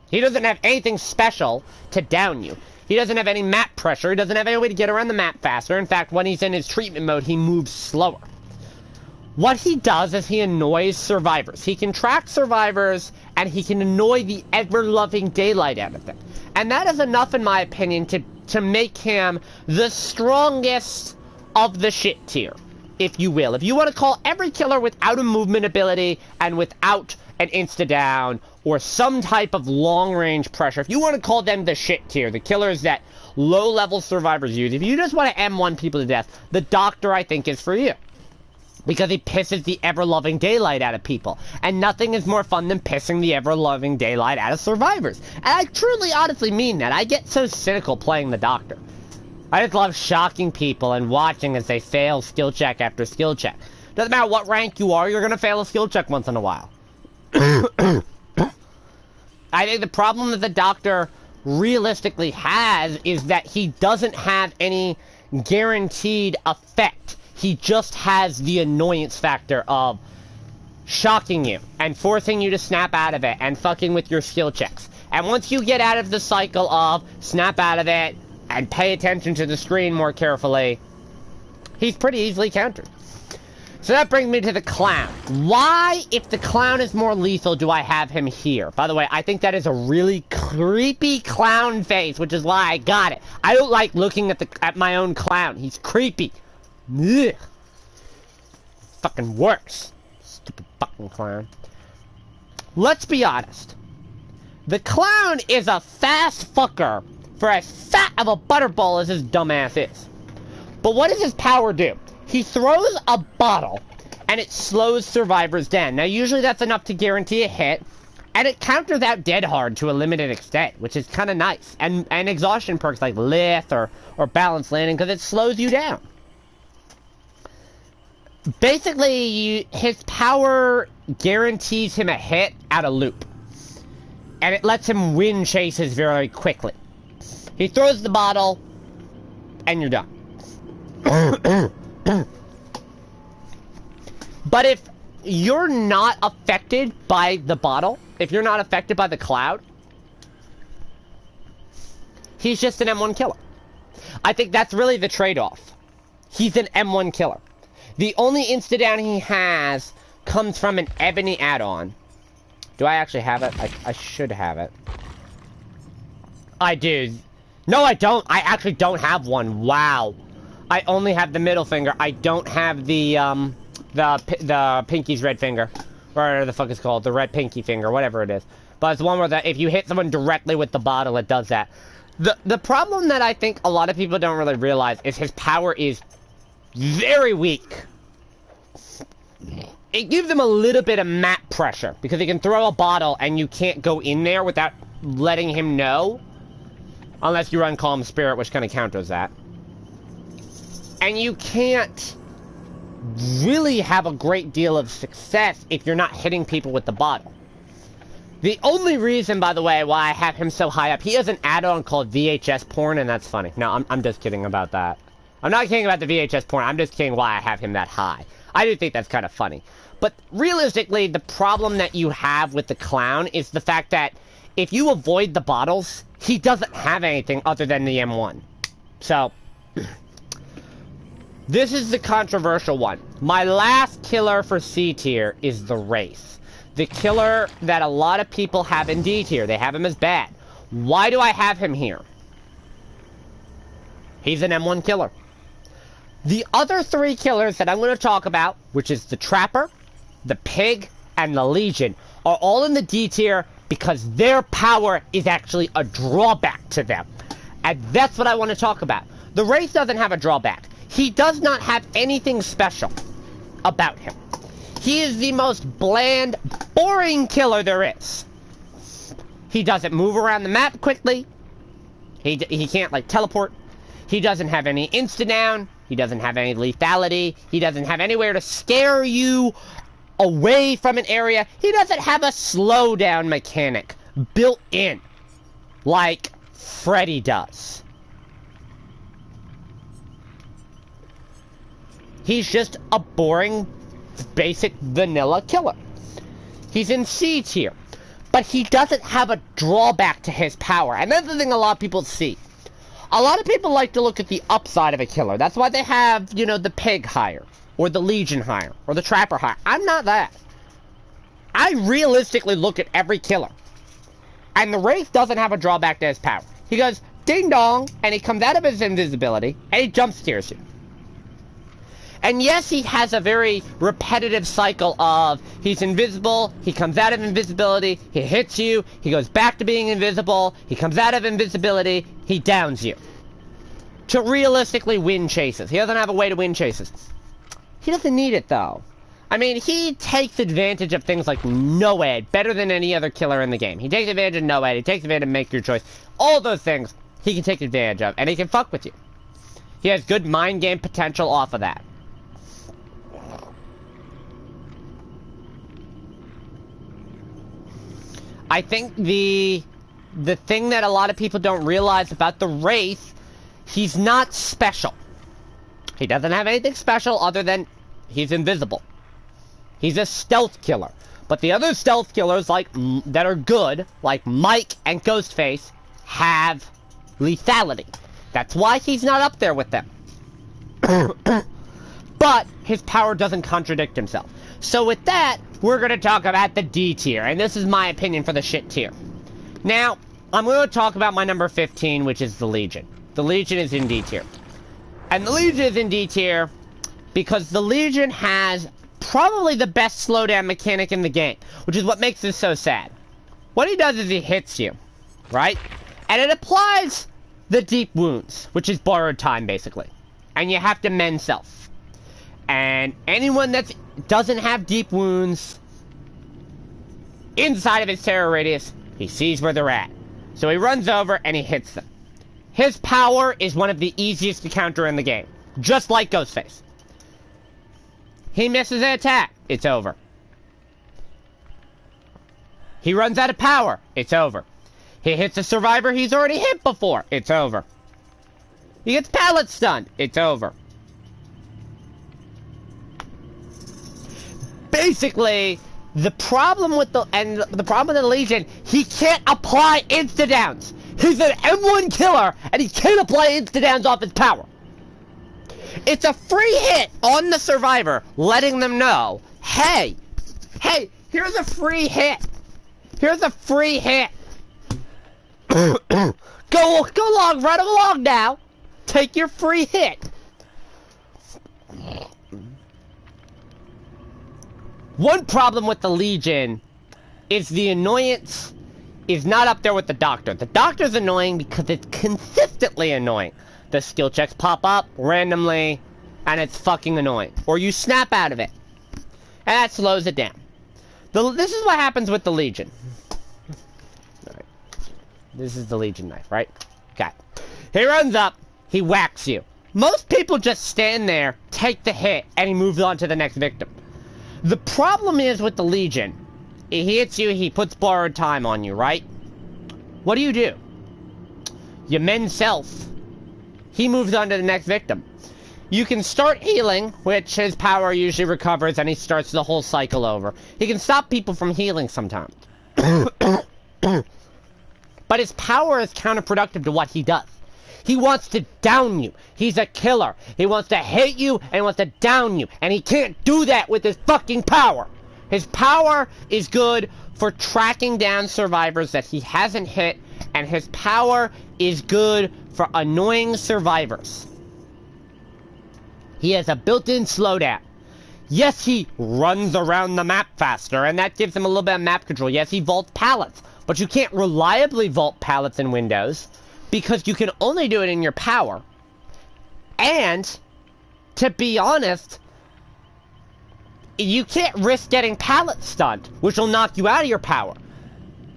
He doesn't have anything special to down you. He doesn't have any map pressure. He doesn't have any way to get around the map faster. In fact, when he's in his treatment mode, he moves slower. What he does is he annoys survivors. He can track survivors, and he can annoy the ever-loving daylight out of them. And that is enough, in my opinion, to make him the strongest of the shit tier, if you will. If you want to call every killer without a movement ability and without an insta-down or some type of long-range pressure, if you want to call them the shit tier, the killers that low-level survivors use, if you just want to M1 people to death, the Doctor, I think, is for you. Because he pisses the ever-loving daylight out of people. And nothing is more fun than pissing the ever-loving daylight out of survivors. And I truly, honestly mean that. I get so cynical playing the Doctor. I just love shocking people and watching as they fail skill check after skill check. Doesn't matter what rank you are, you're gonna fail a skill check once in a while. I think the problem that the Doctor realistically has is that he doesn't have any guaranteed effect. He just has the annoyance factor of shocking you and forcing you to snap out of it and fucking with your skill checks. And once you get out of the cycle of snap out of it and pay attention to the screen more carefully, he's pretty easily countered. So that brings me to the Clown. Why, if the Clown is more lethal, do I have him here? By the way, I think that is a really creepy clown face, which is why I got it. I don't like looking at my own clown. He's creepy. Ugh. Fucking works. Stupid fucking clown. Let's be honest. The Clown is a fast fucker for as fat of a butterball as his dumbass is. But what does his power do? He throws a bottle, and it slows survivors down. Now, usually that's enough to guarantee a hit, and it counters out Dead Hard to a limited extent, which is kind of nice. And exhaustion perks like Lith or Balance Landing, because it slows you down. Basically, his power guarantees him a hit at a loop. And it lets him win chases very quickly. He throws the bottle, and you're done. But if you're not affected by the bottle, if you're not affected by the cloud, he's just an M1 killer. I think that's really the trade-off. He's an M1 killer. The only insta-down he has comes from an Ebony add-on. Do I actually have it? I should have it. I do. No, I don't. I actually don't have one. Wow. I only have the middle finger. I don't have the pinky's red finger. Or whatever the fuck it's called. The red pinky finger. Whatever it is. But it's one where if you hit someone directly with the bottle, it does that. The problem that I think a lot of people don't really realize is his power is very weak. It gives him a little bit of map pressure, because he can throw a bottle and you can't go in there without letting him know. Unless you run Calm Spirit, which kind of counters that. And you can't really have a great deal of success if you're not hitting people with the bottle. The only reason, by the way, why I have him so high up, he has an add-on called VHS porn, and that's funny. No, I'm just kidding about that. I'm not kidding about the VHS porn, I'm just kidding why I have him that high. I do think that's kind of funny. But realistically, the problem that you have with the clown is the fact that if you avoid the bottles, he doesn't have anything other than the M1. So, this is the controversial one. My last killer for C tier is the Wraith. The killer that a lot of people have in D tier. They have him as bad. Why do I have him here? He's an M1 killer. The other three killers that I'm going to talk about, which is the Trapper, the Pig, and the Legion, are all in the D tier because their power is actually a drawback to them. And that's what I want to talk about. The Wraith doesn't have a drawback. He does not have anything special about him. He is the most bland, boring killer there is. He doesn't move around the map quickly. He can't, like, teleport. He doesn't have any insta-down. He doesn't have any lethality. He doesn't have anywhere to scare you away from an area. He doesn't have a slowdown mechanic built in like Freddy does. He's just a boring, basic vanilla killer. He's in C tier, but he doesn't have a drawback to his power, and that's the thing a lot of people see. A lot of people like to look at the upside of a killer. That's why they have, you know, the Pig higher, or the Legion higher, or the Trapper higher. I'm not that. I realistically look at every killer. And the Wraith doesn't have a drawback to his power. He goes, ding dong, and he comes out of his invisibility, and he jump steers you. And yes, he has a very repetitive cycle of, he's invisible, he comes out of invisibility, he hits you, he goes back to being invisible, he comes out of invisibility, he downs you. To realistically win chases. He doesn't have a way to win chases. He doesn't need it, though. I mean, he takes advantage of things like NOED better than any other killer in the game. He takes advantage of NOED, he takes advantage of Make Your Choice. All those things he can take advantage of, and he can fuck with you. He has good mind game potential off of that. I think the thing that a lot of people don't realize about the Wraith, he's not special. He doesn't have anything special other than he's invisible. He's a stealth killer. But the other stealth killers like that are good, like Mike and Ghostface, have lethality. That's why he's not up there with them. But his power doesn't contradict himself. So with that, we're going to talk about the D tier, and this is my opinion for the shit tier. Now, I'm going to talk about my number 15, which is the Legion. The Legion is in D tier. And the Legion is in D tier because the Legion has probably the best slowdown mechanic in the game, which is what makes this so sad. What he does is he hits you, right? And it applies the deep wounds, which is borrowed time, basically. And you have to mend self. And anyone that doesn't have deep wounds inside of his terror radius, he sees where they're at. So he runs over and he hits them. His power is one of the easiest to counter in the game, just like Ghostface. He misses an attack, it's over. He runs out of power, it's over. He hits a survivor he's already hit before, it's over. He gets pallet stunned, it's over. basically, the problem with the Legion, he can't apply insta-downs. He's an M1 killer, and he can't apply insta-downs off his power. It's a free hit on the survivor, letting them know, hey, here's a free hit. Here's a free hit. Go along, run along now. Take your free hit. One problem with the Legion is the annoyance is not up there with the Doctor. The Doctor's annoying because it's consistently annoying. The skill checks pop up randomly, and it's fucking annoying. Or you snap out of it, and that slows it down. This is what happens with the Legion. Alright. This is the Legion knife, right? Okay. He runs up, he whacks you. Most people just stand there, take the hit, and he moves on to the next victim. The problem is with the Legion, he hits you, he puts borrowed time on you, right? What do? You mend self. He moves on to the next victim. You can start healing, which his power usually recovers, and he starts the whole cycle over. He can stop people from healing sometimes. But his power is counterproductive to what he does. He wants to down you. He's a killer. He wants to hit you and wants to down you. And he can't do that with his fucking power. His power is good for tracking down survivors that he hasn't hit. And his power is good for annoying survivors. He has a built-in slowdown. Yes, he runs around the map faster, and that gives him a little bit of map control. Yes, he vaults pallets. But you can't reliably vault pallets in Windows, because you can only do it in your power. And, to be honest, you can't risk getting pallet stunned, which will knock you out of your power.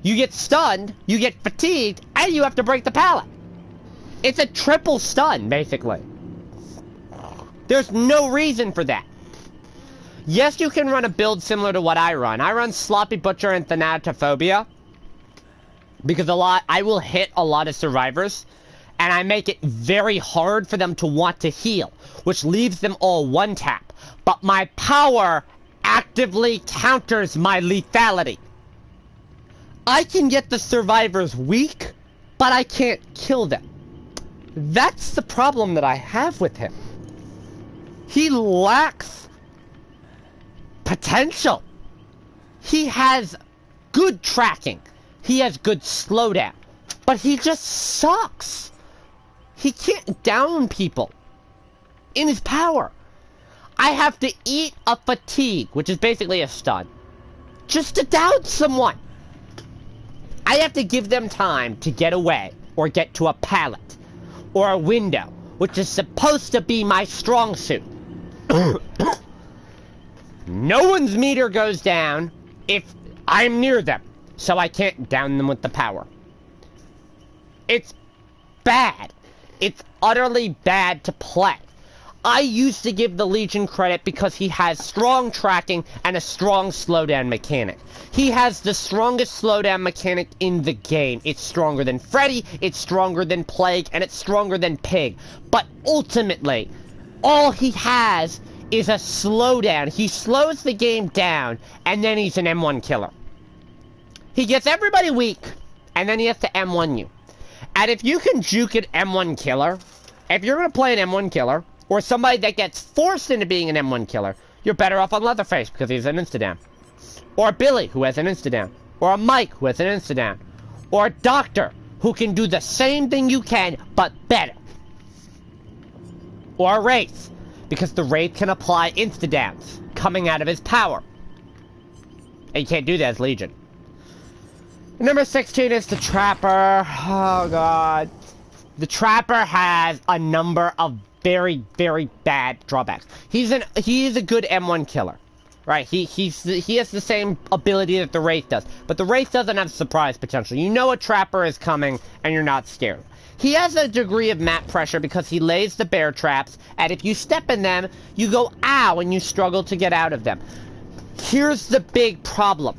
You get stunned, you get fatigued, and you have to break the pallet. It's a triple stun, basically. There's no reason for that. Yes, you can run a build similar to what I run. I run Sloppy Butcher and Thanatophobia. Because I will hit a lot of survivors, and I make it very hard for them to want to heal, which leaves them all one tap. But my power actively counters my lethality. I can get the survivors weak, but I can't kill them. That's the problem that I have with him. He lacks potential. He has good tracking. He has good slowdown, but he just sucks. He can't down people in his power. I have to eat a fatigue, which is basically a stun, just to down someone. I have to give them time to get away, or get to a pallet, or a window, which is supposed to be my strong suit. No one's meter goes down if I'm near them. So I can't down them with the power. It's bad. It's utterly bad to play. I used to give the Legion credit because he has strong tracking and a strong slowdown mechanic. He has the strongest slowdown mechanic in the game. It's stronger than Freddy, it's stronger than Plague, and it's stronger than Pig. But ultimately, all he has is a slowdown. He slows the game down, and then he's an M1 killer. He gets everybody weak, and then he has to M1 you. And if you can juke an M1 killer, if you're going to play an M1 killer, or somebody that gets forced into being an M1 killer, you're better off on Leatherface because he's an insta-down. Or Billy, who has an insta-down. Or a Mike, who has an insta-down. Or a Doctor, who can do the same thing you can, but better. Or a Wraith, because the Wraith can apply insta-downs coming out of his power. And you can't do that as Legion. Number 16 is the Trapper. Oh god. The Trapper has a number of very, very bad drawbacks. He is a good M1 killer. Right? He has the same ability that the Wraith does. But the Wraith doesn't have surprise potential. You know a Trapper is coming and you're not scared. He has a degree of map pressure because he lays the bear traps, and if you step in them, you go ow and you struggle to get out of them. Here's the big problem.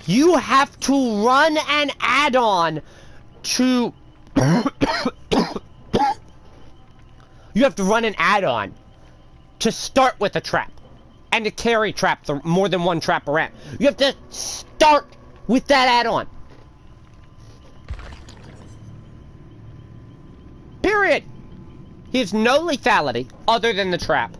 You have to run an add-on to... You have to run an add-on to start with a trap. and to carry traps or more than one trap around. You have to start with that add-on. Period. He has no lethality other than the trap.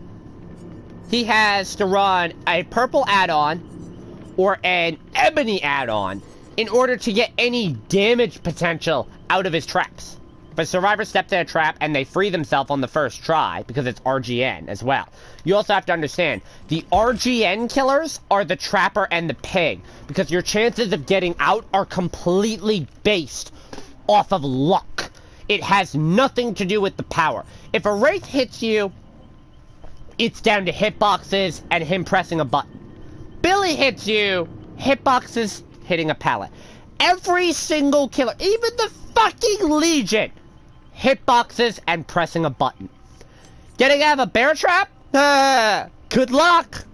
He has to run a purple add-on or an ebony add-on in order to get any damage potential out of his traps. If a survivor steps in a trap and they free themselves on the first try, because it's RGN as well. You also have to understand, the RGN killers are the Trapper and the Pig, because your chances of getting out are completely based off of luck. It has nothing to do with the power. If a Wraith hits you, it's down to hitboxes and him pressing a button. Billy hits you, hitboxes, hitting a pallet. Every single killer, even the fucking Legion, hitboxes and pressing a button. Getting out of a bear trap? Good luck.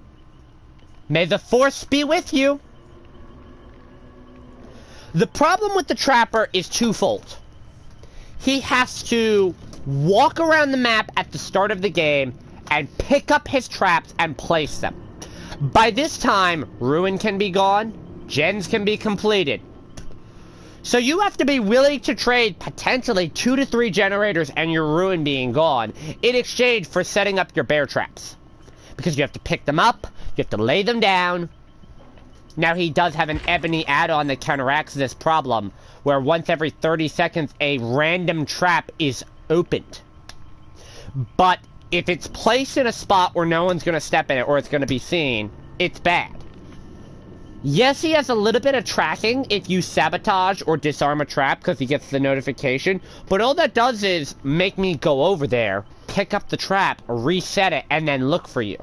May the force be with you. The problem with the Trapper is twofold. He has to walk around the map at the start of the game and pick up his traps and place them. By this time, Ruin can be gone, gens can be completed. So you have to be willing to trade potentially 2 to 3 generators and your Ruin being gone in exchange for setting up your bear traps. Because you have to pick them up, you have to lay them down. Now he does have an ebony add-on that counteracts this problem, where once every 30 seconds a random trap is opened. But if it's placed in a spot where no one's going to step in it or it's going to be seen, it's bad. Yes, he has a little bit of tracking if you sabotage or disarm a trap because he gets the notification, but all that does is make me go over there, pick up the trap, reset it, and then look for you.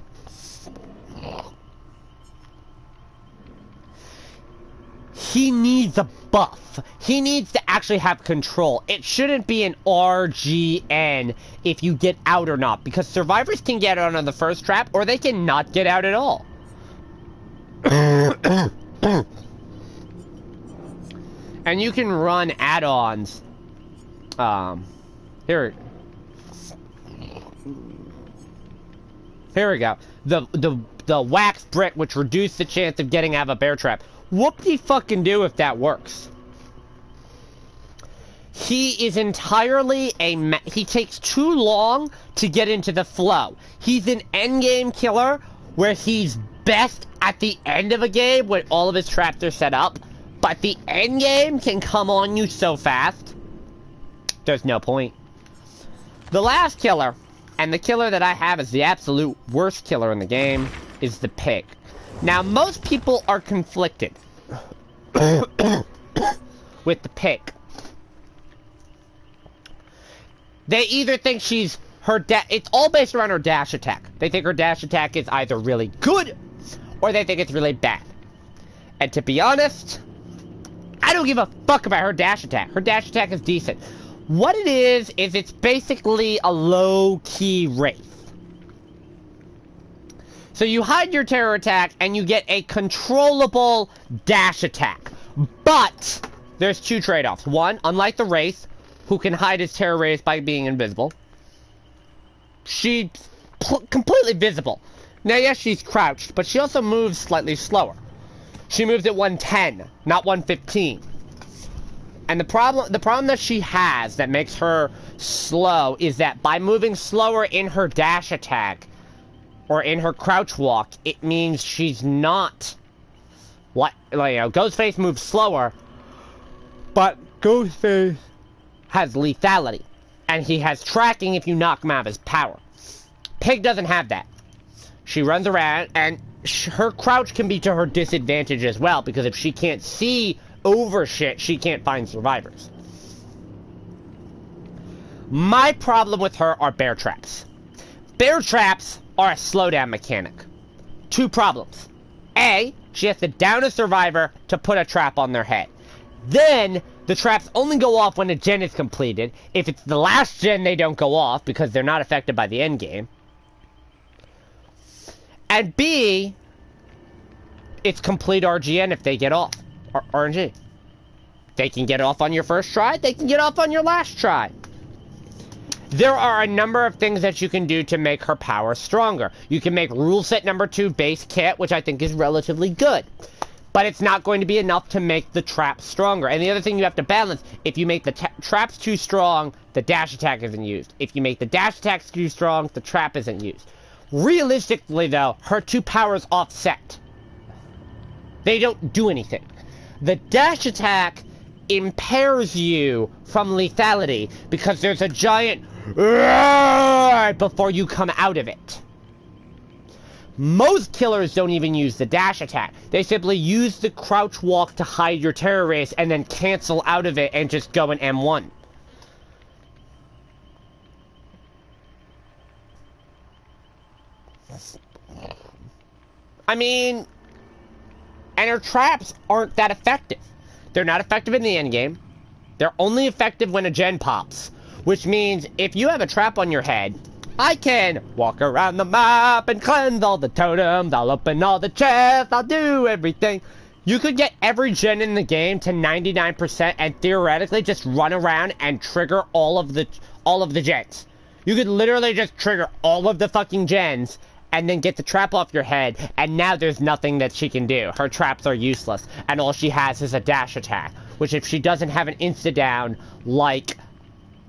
He needs a buff. He needs to actually have control. It shouldn't be an RGN if you get out or not, because survivors can get out on the first trap, or they can not get out at all. And you can run add-ons. Here we go. The wax brick, which reduced the chance of getting out of a bear trap. Whoop-de-fucking-do if that works. He is entirely he takes too long to get into the flow. He's an endgame killer where he's best at the end of a game when all of his traps are set up, but the endgame can come on you so fast, there's no point. The last killer, and the killer that I have is the absolute worst killer in the game, is the Pig. Now, most people are conflicted with the Pig. They either think she's it's all based around her dash attack. They think her dash attack is either really good or they think it's really bad. And to be honest, I don't give a fuck about her dash attack. Her dash attack is decent. What it is it's basically a low-key Wraith. So you hide your terror attack and you get a controllable dash attack. But there's two trade-offs. One, unlike the Wraith, who can hide his terror rays by being invisible, she's completely visible. Now, yes, she's crouched, but she also moves slightly slower. She moves at 110, not 115. And the problem that she has that makes her slow is that by moving slower in her dash attack, or in her crouch walk, it means she's not... Ghostface moves slower, but Ghostface has lethality. And he has tracking if you knock him out of his power. Pig doesn't have that. She runs around, and her crouch can be to her disadvantage as well, because if she can't see over shit, she can't find survivors. My problem with her are bear traps. Bear traps are a slowdown mechanic. Two problems. A, she has to down a survivor to put a trap on their head. Then, the traps only go off when a gen is completed. If it's the last gen, they don't go off because they're not affected by the end game. And B, it's complete RGN if they get off. RNG. They can get off on your first try, they can get off on your last try. There are a number of things that you can do to make her power stronger. You can make rule set number 2 base kit, which I think is relatively good. But it's not going to be enough to make the traps stronger. And the other thing you have to balance, if you make the traps too strong, the dash attack isn't used. If you make the dash attack too strong, the trap isn't used. Realistically, though, her 2 powers offset. They don't do anything. The dash attack impairs you from lethality because there's a giant before you come out of it. Most killers don't even use the dash attack. They simply use the crouch walk to hide your terror race and then cancel out of it and just go in M1. I mean, and her traps aren't that effective. They're not effective in the endgame. They're only effective when a gen pops. Which means, if you have a trap on your head, I can walk around the map and cleanse all the totems, I'll open all the chests, I'll do everything. You could get every gen in the game to 99% and theoretically just run around and trigger all of the gens. You could literally just trigger all of the fucking gens and then get the trap off your head, and now there's nothing that she can do. Her traps are useless, and all she has is a dash attack, which if she doesn't have an insta-down, like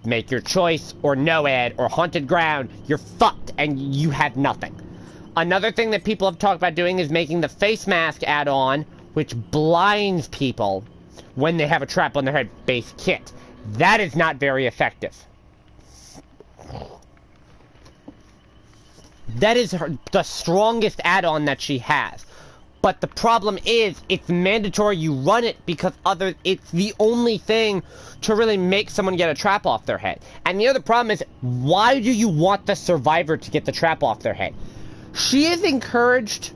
Make Your Choice, or NOED, or Haunted Ground, you're fucked, and you have nothing. Another thing that people have talked about doing is making the face mask add-on, which blinds people when they have a trap on their head base kit. That is not very effective. That is the strongest add-on that she has. But the problem is, it's mandatory you run it because it's the only thing to really make someone get a trap off their head. And the other problem is, why do you want the survivor to get the trap off their head? She is encouraged...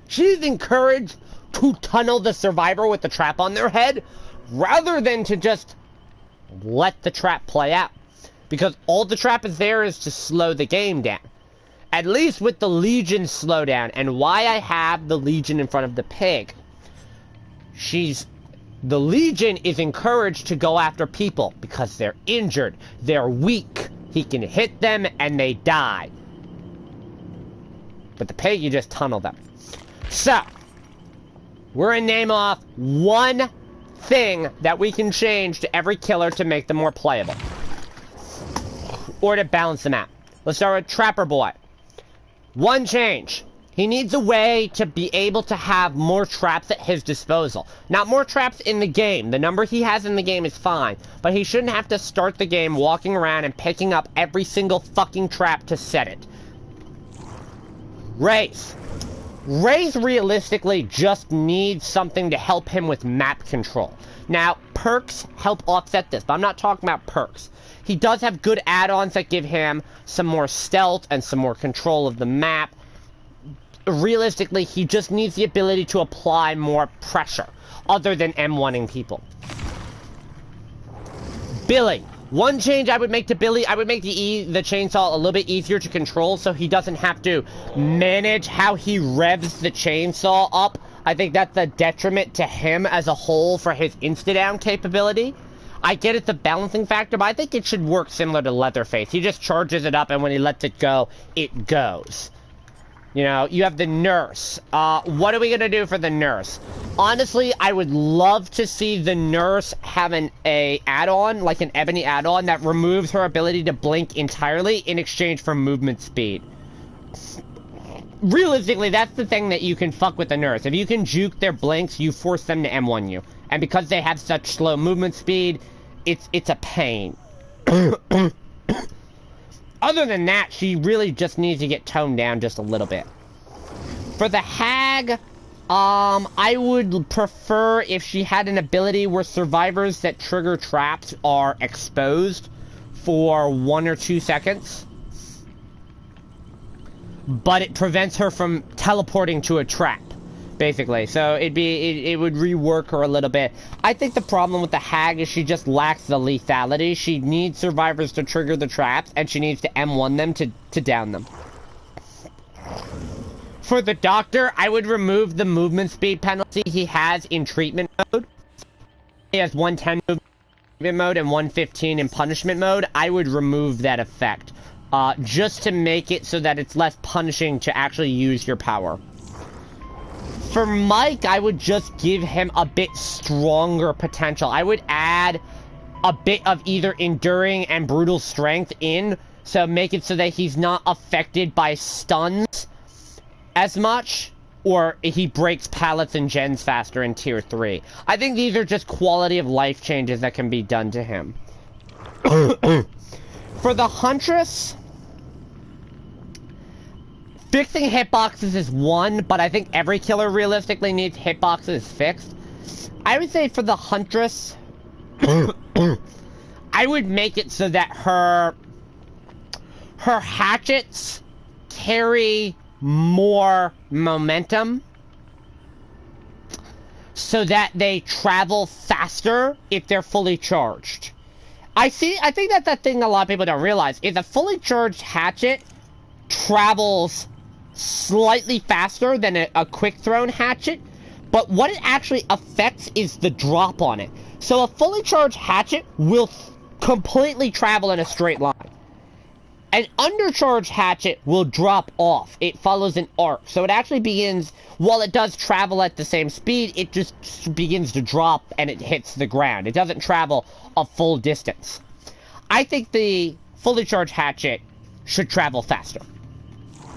she is encouraged to tunnel the survivor with the trap on their head, rather than to just let the trap play out. Because all the trap is there is to slow the game down. At least with the Legion slowdown, and why I have the Legion in front of the pig. The Legion is encouraged to go after people because they're injured, they're weak. He can hit them and they die. But the pig, you just tunnel them. So, we're gonna name off one thing that we can change to every killer to make them more playable. Or to balance them out. Let's start with Trapper Boy. One change. He needs a way to be able to have more traps at his disposal. Not more traps in the game. The number he has in the game is fine. But he shouldn't have to start the game walking around and picking up every single fucking trap to set it. Wraith. Wraith realistically just needs something to help him with map control. Now, perks help offset this, but I'm not talking about perks. He does have good add-ons that give him some more stealth and some more control of the map. Realistically, he just needs the ability to apply more pressure, other than M1ing people. Billy. One change I would make to Billy, I would make the chainsaw a little bit easier to control so he doesn't have to manage how he revs the chainsaw up. I think that's a detriment to him as a whole for his insta-down capability. I get it's a balancing factor, but I think it should work similar to Leatherface. He just charges it up, and when he lets it go, it goes. You know, you have the nurse. What are we gonna do for the nurse? Honestly, I would love to see the nurse have an add-on, like an Ebony add-on, that removes her ability to blink entirely in exchange for movement speed. Realistically, that's the thing that you can fuck with the nurse. If you can juke their blinks, you force them to M1 you. And because they have such slow movement speed, it's a pain. Other than that, she really just needs to get toned down just a little bit. For the hag, I would prefer if she had an ability where survivors that trigger traps are exposed for 1 or 2 seconds. But it prevents her from teleporting to a trap, basically. So it would rework her a little bit. I think the problem with the hag is she just lacks the lethality. She needs survivors to trigger the traps, and she needs to M1 them to down them. For the doctor, I would remove the movement speed penalty he has in treatment mode. He has 110 movement, mode and 115 in punishment mode, I would remove that effect. Just to make it so that it's less punishing to actually use your power. For Mike, I would just give him a bit stronger potential. I would add a bit of either enduring and brutal strength in, so make it so that he's not affected by stuns as much, or he breaks pallets and gens faster in tier 3. I think these are just quality of life changes that can be done to him. For the Huntress, fixing hitboxes is one, but I think every killer realistically needs hitboxes fixed. I would say for the Huntress, I would make it so that her hatchets carry more momentum so that they travel faster if they're fully charged. I think that's the thing a lot of people don't realize is a fully charged hatchet travels slightly faster than a quick thrown hatchet, but what it actually affects is the drop on it. So a fully charged hatchet will completely travel in a straight line. An undercharged hatchet will drop off. It follows an arc. So it actually begins, while it does travel at the same speed, it just begins to drop and it hits the ground. It doesn't travel a full distance. I think the fully charged hatchet should travel faster.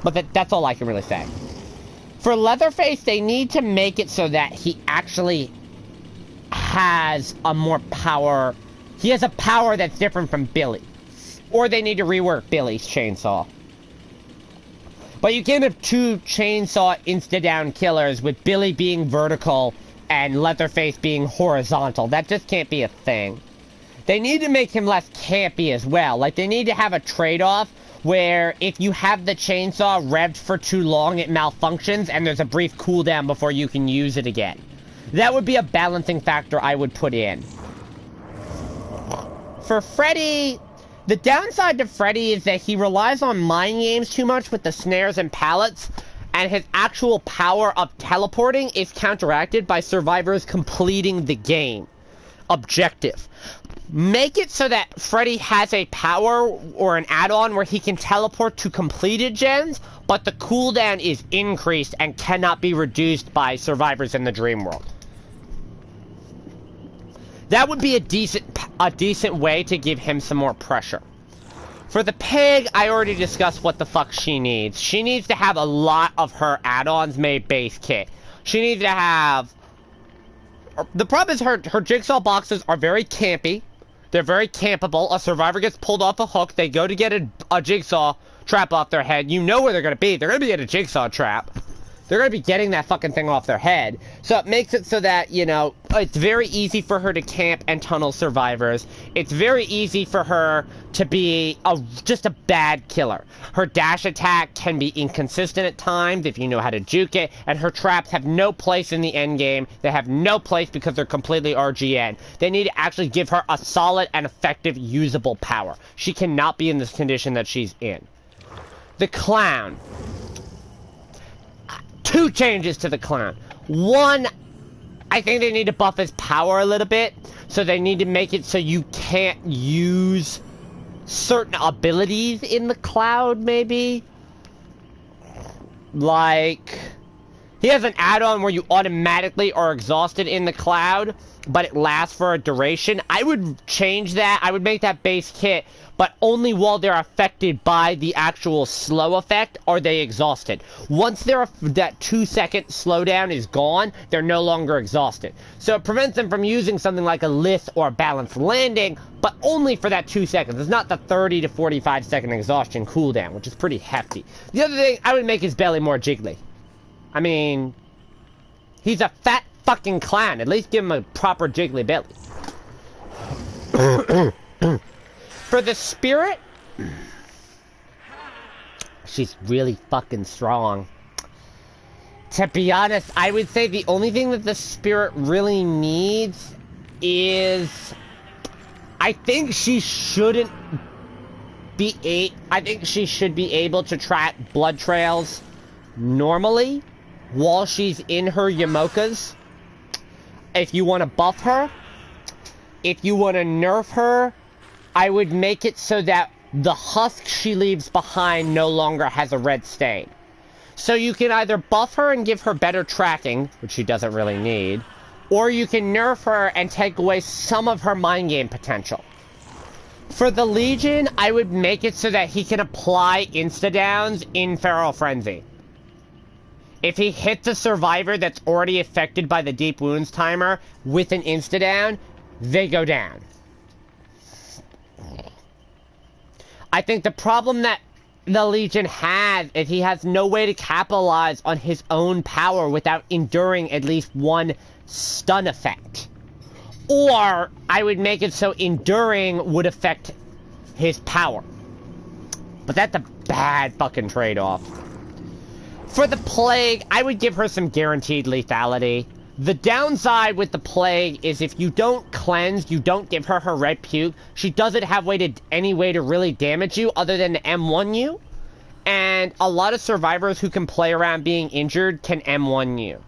But that's all I can really say. For Leatherface, they need to make it so that he actually has a more power. He has a power that's different from Billy. Or they need to rework Billy's chainsaw. But you can't have two chainsaw insta-down killers with Billy being vertical and Leatherface being horizontal. That just can't be a thing. They need to make him less campy as well. Like, they need to have a trade-off where if you have the chainsaw revved for too long, it malfunctions and there's a brief cooldown before you can use it again. That would be a balancing factor I would put in. For Freddy, the downside to Freddy is that he relies on mind games too much with the snares and pallets, and his actual power of teleporting is counteracted by survivors completing the game objective. Make it so that Freddy has a power or an add-on where he can teleport to completed gens, but the cooldown is increased and cannot be reduced by survivors in the dream world. That would be a decent way to give him some more pressure. For the pig, I already discussed what the fuck she needs. She needs to have a lot of her add-ons made base kit. She needs to have... The problem is her jigsaw boxes are very campy. They're very campable. A survivor gets pulled off a hook. They go to get a jigsaw trap off their head. You know where they're going to be. They're going to be at a jigsaw trap. They're going to be getting that fucking thing off their head. So it makes it so that, you know, it's very easy for her to camp and tunnel survivors. It's very easy for her to be just a bad killer. Her dash attack can be inconsistent at times if you know how to juke it, and her traps have no place in the endgame. They have no place because they're completely RGN. They need to actually give her a solid and effective usable power. She cannot be in this condition that she's in. The clown. Two changes to the clown. One, I think they need to buff his power a little bit. So they need to make it so you can't use certain abilities in the cloud, maybe. Like, he has an add-on where you automatically are exhausted in the cloud, but it lasts for a duration. I would change that. I would make that base kit, but only while they're affected by the actual slow effect are they exhausted. Once that 2-second slowdown is gone, they're no longer exhausted. So it prevents them from using something like a Lith or a balanced landing, but only for that 2 seconds. It's not the 30 to 45 second exhaustion cooldown, which is pretty hefty. The other thing, I would make his belly more jiggly. I mean, he's a fat fucking clown. At least give him a proper jiggly belly. For the spirit, she's really fucking strong. To be honest, I would say the only thing that the spirit really needs is... I think she shouldn't be... I think she should be able to track blood trails normally while she's in her Yamokas. If you want to buff her. if you want to nerf her, I would make it so that the husk she leaves behind no longer has a red stain. So you can either buff her and give her better tracking, which she doesn't really need, or you can nerf her and take away some of her mind game potential. For the Legion, I would make it so that he can apply insta-downs in Feral Frenzy. If he hits a survivor that's already affected by the Deep Wounds timer with an insta-down, they go down. I think the problem that the Legion has is he has no way to capitalize on his own power without enduring at least one stun effect. Or, I would make it so enduring would affect his power. But that's a bad fucking trade-off. For the Plague, I would give her some guaranteed lethality. The downside with the Plague is if you don't cleanse, you don't give her red puke, she doesn't have any way to really damage you other than to M1 you. And a lot of survivors who can play around being injured can M1 you.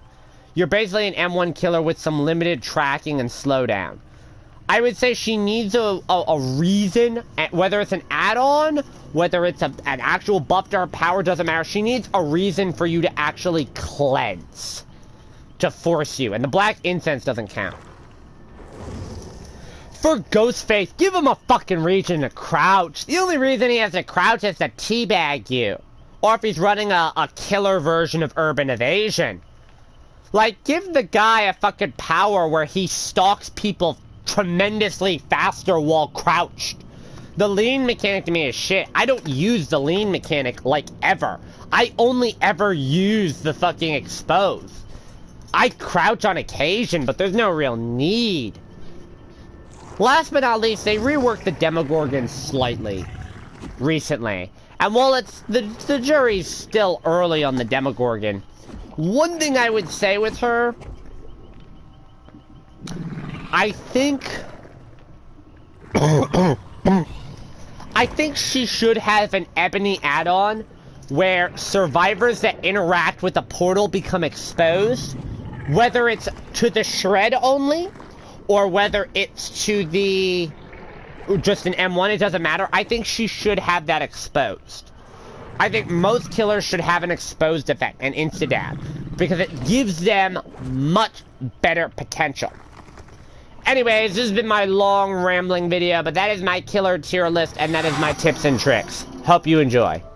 You're basically an M1 killer with some limited tracking and slowdown. I would say she needs a reason, whether it's an add-on, whether it's an actual buff to her power, doesn't matter. She needs a reason for you to actually cleanse. To force you, and the black incense doesn't count. For Ghostface, give him a fucking reason to crouch. The only reason he has to crouch is to teabag you. Or if he's running a killer version of Urban Evasion. Like, give the guy a fucking power where he stalks people tremendously faster while crouched. The lean mechanic to me is shit. I don't use the lean mechanic, like, ever. I only ever use the fucking expose. I crouch on occasion, but there's no real need. Last but not least, they reworked the Demogorgon slightly recently. And while the jury's still early on the Demogorgon, one thing I would say with her, I think she should have an Ebony add-on where survivors that interact with the portal become exposed. Whether it's to the shred only, or whether it's to the... just an M1, it doesn't matter. I think she should have that exposed. I think most killers should have an exposed effect, an insta-dab, because it gives them much better potential. Anyways, this has been my long, rambling video, but that is my killer tier list, and that is my tips and tricks. Hope you enjoy.